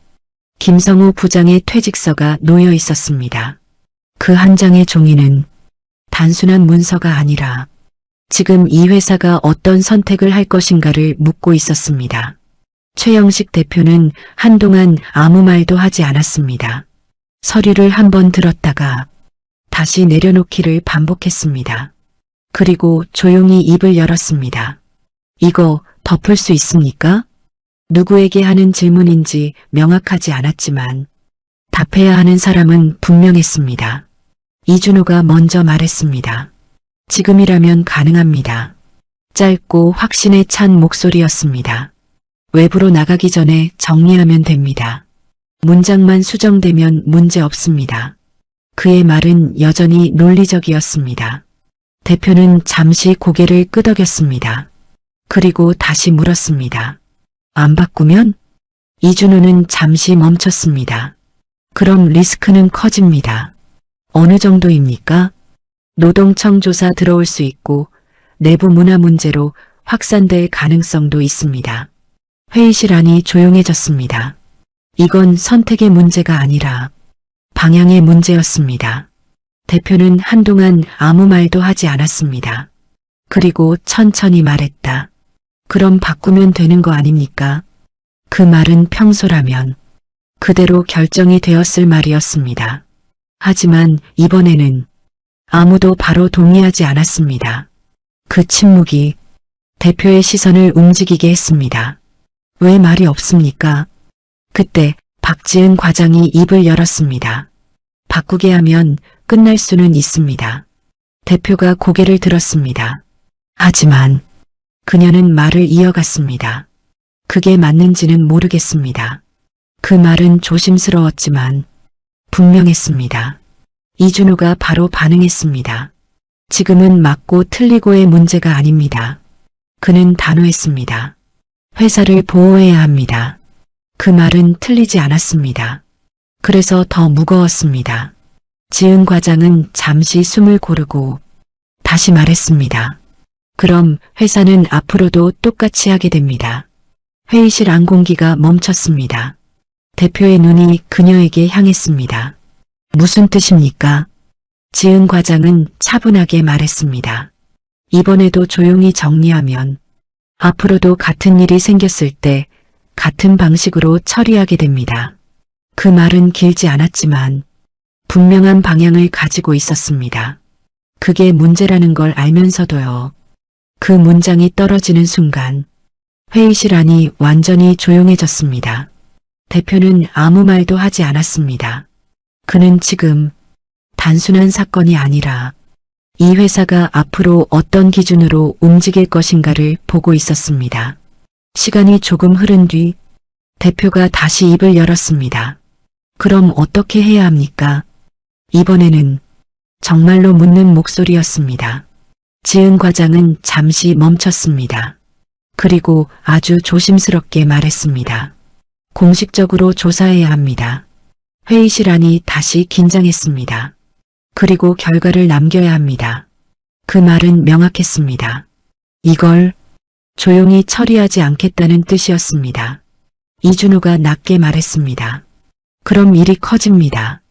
김성우 부장의 퇴직서가 놓여 있었습니다. 그 한 장의 종이는 단순한 문서가 아니라 지금 이 회사가 어떤 선택을 할 것인가를 묻고 있었습니다. 최영식 대표는 한동안 아무 말도 하지 않았습니다. 서류를 한번 들었다가 다시 내려놓기를 반복했습니다. 그리고 조용히 입을 열었습니다. 이거 덮을 수 있습니까? 누구에게 하는 질문인지 명확하지 않았지만 답해야 하는 사람은 분명했습니다. 이준호가 먼저 말했습니다. 지금이라면 가능합니다. 짧고 확신에 찬 목소리였습니다. 외부로 나가기 전에 정리하면 됩니다. 문장만 수정되면 문제 없습니다. 그의 말은 여전히 논리적이었습니다. 대표는 잠시 고개를 끄덕였습니다. 그리고 다시 물었습니다. 안 바꾸면? 이준호는 잠시 멈췄습니다. 그럼 리스크는 커집니다. 어느 정도입니까? 노동청 조사 들어올 수 있고 내부 문화 문제로 확산될 가능성도 있습니다. 회의실 안이 조용해졌습니다. 이건 선택의 문제가 아니라 방향의 문제였습니다. 대표는 한동안 아무 말도 하지 않았습니다. 그리고 천천히 말했다. 그럼 바꾸면 되는 거 아닙니까? 그 말은 평소라면 그대로 결정이 되었을 말이었습니다. 하지만 이번에는 아무도 바로 동의하지 않았습니다. 그 침묵이 대표의 시선을 움직이게 했습니다. 왜 말이 없습니까? 그때 박지은 과장이 입을 열었습니다. 바꾸게 하면 끝날 수는 있습니다. 대표가 고개를 들었습니다. 하지만 그녀는 말을 이어갔습니다. 그게 맞는지는 모르겠습니다. 그 말은 조심스러웠지만 분명했습니다. 이준호가 바로 반응했습니다. 지금은 맞고 틀리고의 문제가 아닙니다. 그는 단호했습니다. 회사를 보호해야 합니다. 그 말은 틀리지 않았습니다. 그래서 더 무거웠습니다. 지은 과장은 잠시 숨을 고르고 다시 말했습니다. 그럼 회사는 앞으로도 똑같이 하게 됩니다. 회의실 안 공기가 멈췄습니다. 대표의 눈이 그녀에게 향했습니다. 무슨 뜻입니까? 지은 과장은 차분하게 말했습니다. 이번에도 조용히 정리하면 앞으로도 같은 일이 생겼을 때 같은 방식으로 처리하게 됩니다. 그 말은 길지 않았지만 분명한 방향을 가지고 있었습니다. 그게 문제라는 걸 알면서도요. 그 문장이 떨어지는 순간 회의실 안이 완전히 조용해졌습니다. 대표는 아무 말도 하지 않았습니다. 그는 지금 단순한 사건이 아니라 이 회사가 앞으로 어떤 기준으로 움직일 것인가를 보고 있었습니다. 시간이 조금 흐른 뒤 대표가 다시 입을 열었습니다. 그럼 어떻게 해야 합니까? 이번에는 정말로 묻는 목소리였습니다. 지은 과장은 잠시 멈췄습니다. 그리고 아주 조심스럽게 말했습니다. 공식적으로 조사해야 합니다. 회의실 안이 다시 긴장했습니다. 그리고 결과를 남겨야 합니다. 그 말은 명확했습니다. 이걸 조용히 처리하지 않겠다는 뜻이었습니다. 이준호가 낮게 말했습니다. 그럼 일이 커집니다.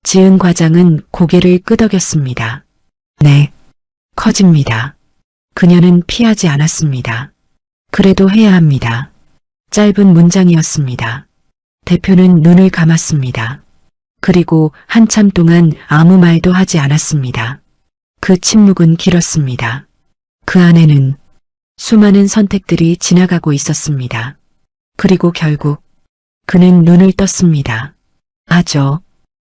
지은 과장은 고개를 끄덕였습니다. 네, 커집니다. 그녀는 피하지 않았습니다. 그래도 해야 합니다. 짧은 문장이었습니다. 대표는 눈을 감았습니다. 그리고 한참 동안 아무 말도 하지 않았습니다. 그 침묵은 길었습니다. 그 안에는 수많은 선택들이 지나가고 있었습니다. 그리고 결국 그는 눈을 떴습니다. 아죠.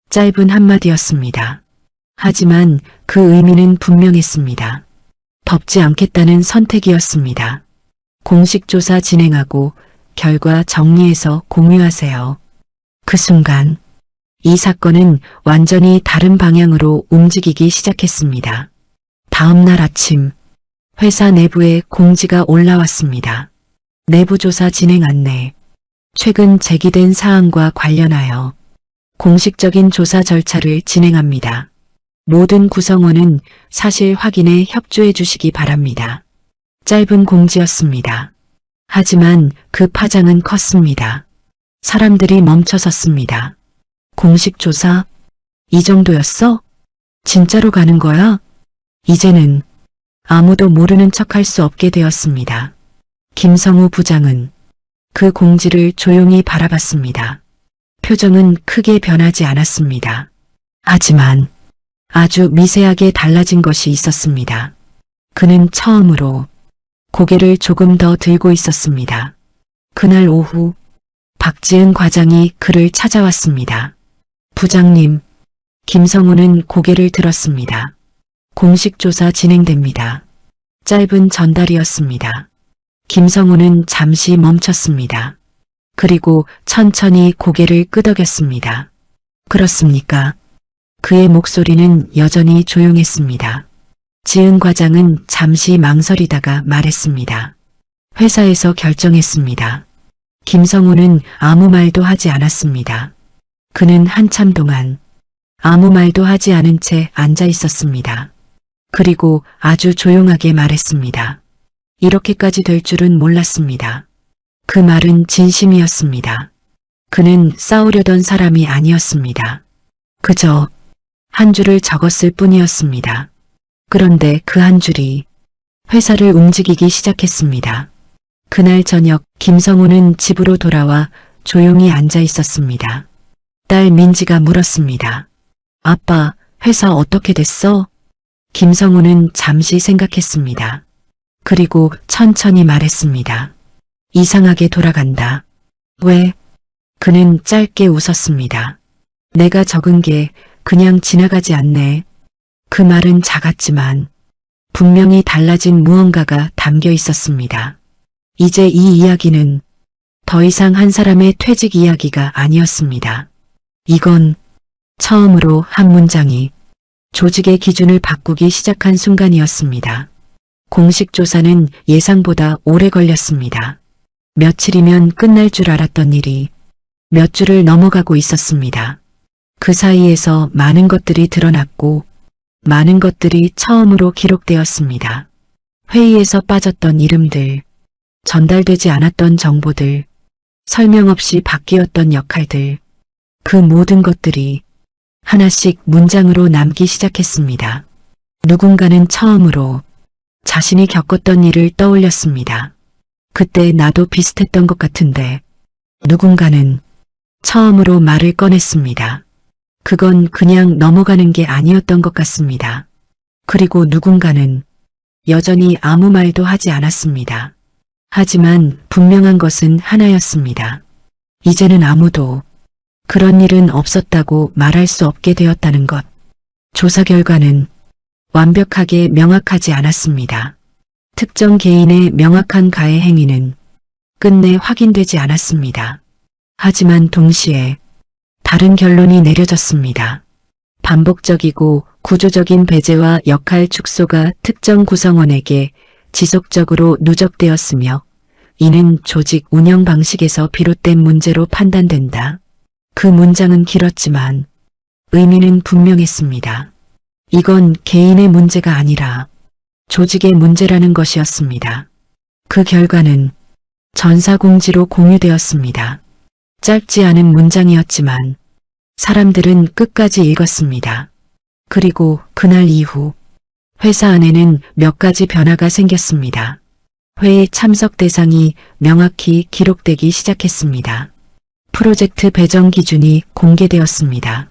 짧은 한마디였습니다. 하지만 그 의미는 분명했습니다. 덮지 않겠다는 선택이었습니다. 공식 조사 진행하고 결과 정리해서 공유하세요. 그 순간 이 사건은 완전히 다른 방향으로 움직이기 시작했습니다. 다음 날 아침 회사 내부에 공지가 올라왔습니다. 내부조사 진행 안내. 최근 제기된 사안과 관련하여 공식적인 조사 절차를 진행합니다. 모든 구성원은 사실 확인에 협조해 주시기 바랍니다. 짧은 공지였습니다. 하지만 그 파장은 컸습니다. 사람들이 멈춰섰습니다. 공식 조사? 이 정도였어? 진짜로 가는 거야? 이제는 아무도 모르는 척할 수 없게 되었습니다. 김성우 부장은 그 공지를 조용히 바라봤습니다. 표정은 크게 변하지 않았습니다. 하지만 아주 미세하게 달라진 것이 있었습니다. 그는 처음으로 고개를 조금 더 들고 있었습니다. 그날 오후 박지은 과장이 그를 찾아왔습니다. 부장님, 김성우는 고개를 들었습니다. 공식 조사 진행됩니다. 짧은 전달이었습니다. 김성우는 잠시 멈췄습니다. 그리고 천천히 고개를 끄덕였습니다. 그렇습니까? 그의 목소리는 여전히 조용했습니다. 지은 과장은 잠시 망설이다가 말했습니다. 회사에서 결정했습니다. 김성우는 아무 말도 하지 않았습니다. 그는 한참 동안 아무 말도 하지 않은 채 앉아 있었습니다. 그리고 아주 조용하게 말했습니다. 이렇게까지 될 줄은 몰랐습니다. 그 말은 진심이었습니다. 그는 싸우려던 사람이 아니었습니다. 그저 한 줄을 적었을 뿐이었습니다. 그런데 그 한 줄이 회사를 움직이기 시작했습니다. 그날 저녁 김성우는 집으로 돌아와 조용히 앉아 있었습니다. 딸 민지가 물었습니다. 아빠, 회사 어떻게 됐어? 김성우는 잠시 생각했습니다. 그리고 천천히 말했습니다. 이상하게 돌아간다. 왜? 그는 짧게 웃었습니다. 내가 적은 게 그냥 지나가지 않네. 그 말은 작았지만 분명히 달라진 무언가가 담겨 있었습니다. 이제 이 이야기는 더 이상 한 사람의 퇴직 이야기가 아니었습니다. 이건 처음으로 한 문장이 조직의 기준을 바꾸기 시작한 순간이었습니다. 공식 조사는 예상보다 오래 걸렸습니다. 며칠이면 끝날 줄 알았던 일이 몇 주를 넘어가고 있었습니다. 그 사이에서 많은 것들이 드러났고 많은 것들이 처음으로 기록되었습니다. 회의에서 빠졌던 이름들, 전달되지 않았던 정보들, 설명 없이 바뀌었던 역할들, 그 모든 것들이 하나씩 문장으로 남기 시작했습니다. 누군가는 처음으로 자신이 겪었던 일을 떠올렸습니다. 그때 나도 비슷했던 것 같은데. 누군가는 처음으로 말을 꺼냈습니다. 그건 그냥 넘어가는 게 아니었던 것 같습니다. 그리고 누군가는 여전히 아무 말도 하지 않았습니다. 하지만 분명한 것은 하나였습니다. 이제는 아무도 그런 일은 없었다고 말할 수 없게 되었다는 것. 조사 결과는 완벽하게 명확하지 않았습니다. 특정 개인의 명확한 가해 행위는 끝내 확인되지 않았습니다. 하지만 동시에 다른 결론이 내려졌습니다. 반복적이고 구조적인 배제와 역할 축소가 특정 구성원에게 지속적으로 누적되었으며 이는 조직 운영 방식에서 비롯된 문제로 판단된다. 그 문장은 길었지만 의미는 분명했습니다. 이건 개인의 문제가 아니라 조직의 문제라는 것이었습니다. 그 결과는 전사공지로 공유되었습니다. 짧지 않은 문장이었지만 사람들은 끝까지 읽었습니다. 그리고 그날 이후 회사 안에는 몇 가지 변화가 생겼습니다. 회의 참석 대상이 명확히 기록되기 시작했습니다. 프로젝트 배정 기준이 공개되었습니다.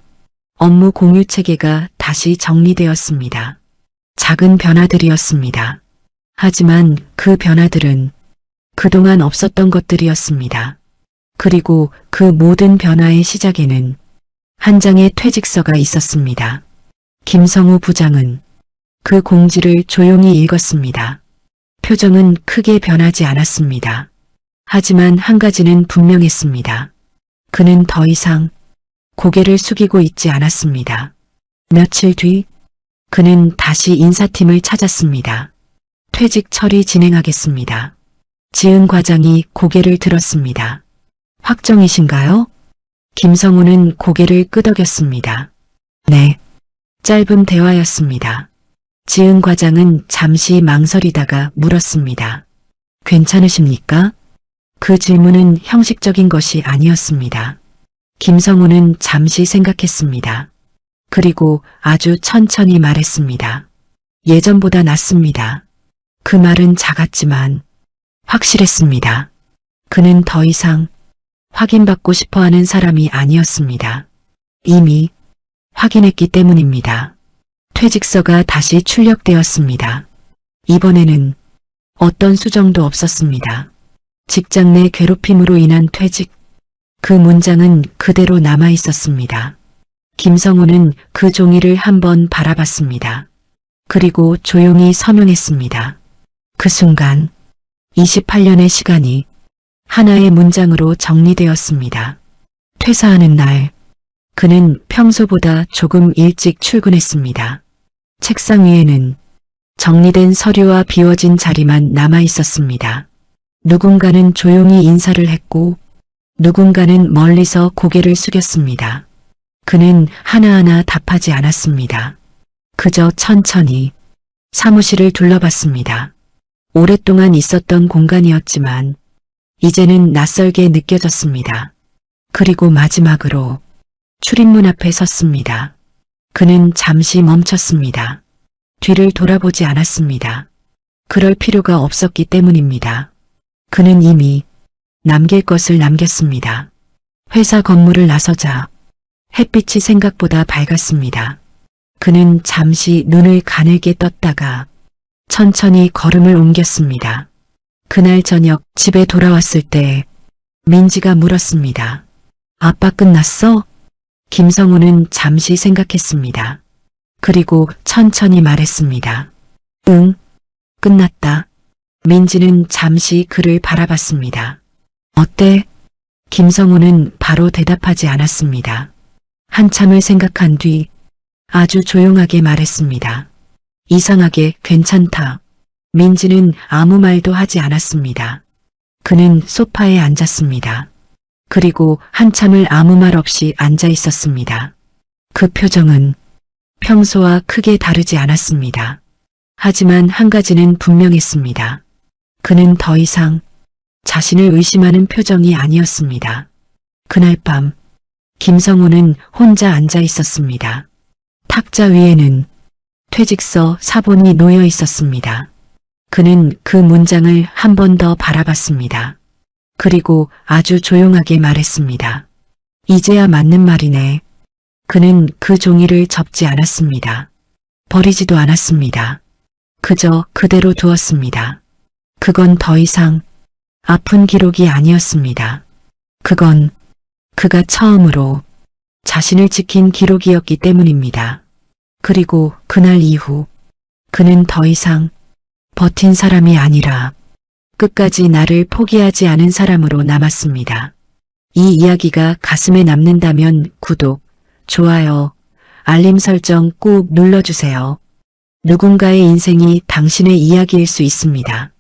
업무 공유 체계가 다시 정리되었습니다. 작은 변화들이었습니다. 하지만 그 변화들은 그동안 없었던 것들이었습니다. 그리고 그 모든 변화의 시작에는 한 장의 퇴직서가 있었습니다. 김성우 부장은 그 공지를 조용히 읽었습니다. 표정은 크게 변하지 않았습니다. 하지만 한 가지는 분명했습니다. 그는 더 이상 고개를 숙이고 있지 않았습니다. 며칠 뒤 그는 다시 인사팀을 찾았습니다. 퇴직 처리 진행하겠습니다. 지은 과장이 고개를 들었습니다. 확정이신가요? 김성우는 고개를 끄덕였습니다. 네. 짧은 대화였습니다. 지은 과장은 잠시 망설이다가 물었습니다. 괜찮으십니까? 그 질문은 형식적인 것이 아니었습니다. 김성우는 잠시 생각했습니다. 그리고 아주 천천히 말했습니다. 예전보다 낫습니다. 그 말은 작았지만 확실했습니다. 그는 더 이상 확인받고 싶어 하는 사람이 아니었습니다. 이미 확인했기 때문입니다. 퇴직서가 다시 출력되었습니다. 이번에는 어떤 수정도 없었습니다. 직장 내 괴롭힘으로 인한 퇴직. 그 문장은 그대로 남아 있었습니다. 김성우는 그 종이를 한번 바라봤습니다. 그리고 조용히 서명했습니다. 그 순간 28년의 시간이 하나의 문장으로 정리되었습니다. 퇴사하는 날, 그는 평소보다 조금 일찍 출근했습니다. 책상 위에는 정리된 서류와 비워진 자리만 남아 있었습니다. 누군가는 조용히 인사를 했고 누군가는 멀리서 고개를 숙였습니다. 그는 하나하나 답하지 않았습니다. 그저 천천히 사무실을 둘러봤습니다. 오랫동안 있었던 공간이었지만 이제는 낯설게 느껴졌습니다. 그리고 마지막으로 출입문 앞에 섰습니다. 그는 잠시 멈췄습니다. 뒤를 돌아보지 않았습니다. 그럴 필요가 없었기 때문입니다. 그는 이미 남길 것을 남겼습니다. 회사 건물을 나서자 햇빛이 생각보다 밝았습니다. 그는 잠시 눈을 가늘게 떴다가 천천히 걸음을 옮겼습니다. 그날 저녁 집에 돌아왔을 때 민지가 물었습니다. 아빠 끝났어? 김성우는 잠시 생각했습니다. 그리고 천천히 말했습니다. 응, 끝났다. 민지는 잠시 그를 바라봤습니다. 어때? 김성우는 바로 대답하지 않았습니다. 한참을 생각한 뒤 아주 조용하게 말했습니다. 이상하게 괜찮다. 민지는 아무 말도 하지 않았습니다. 그는 소파에 앉았습니다. 그리고 한참을 아무 말 없이 앉아 있었습니다. 그 표정은 평소와 크게 다르지 않았습니다. 하지만 한 가지는 분명했습니다. 그는 더 이상 자신을 의심하는 표정이 아니었습니다. 그날 밤 김성우는 혼자 앉아 있었습니다. 탁자 위에는 퇴직서 사본이 놓여 있었습니다. 그는 그 문장을 한 번 더 바라봤습니다. 그리고 아주 조용하게 말했습니다. 이제야 맞는 말이네. 그는 그 종이를 접지 않았습니다. 버리지도 않았습니다. 그저 그대로 두었습니다. 그건 더 이상 아픈 기록이 아니었습니다. 그건 그가 처음으로 자신을 지킨 기록이었기 때문입니다. 그리고 그날 이후 그는 더 이상 버틴 사람이 아니라 끝까지 나를 포기하지 않은 사람으로 남았습니다. 이 이야기가 가슴에 남는다면 구독, 좋아요, 알림 설정 꾹 눌러주세요. 누군가의 인생이 당신의 이야기일 수 있습니다.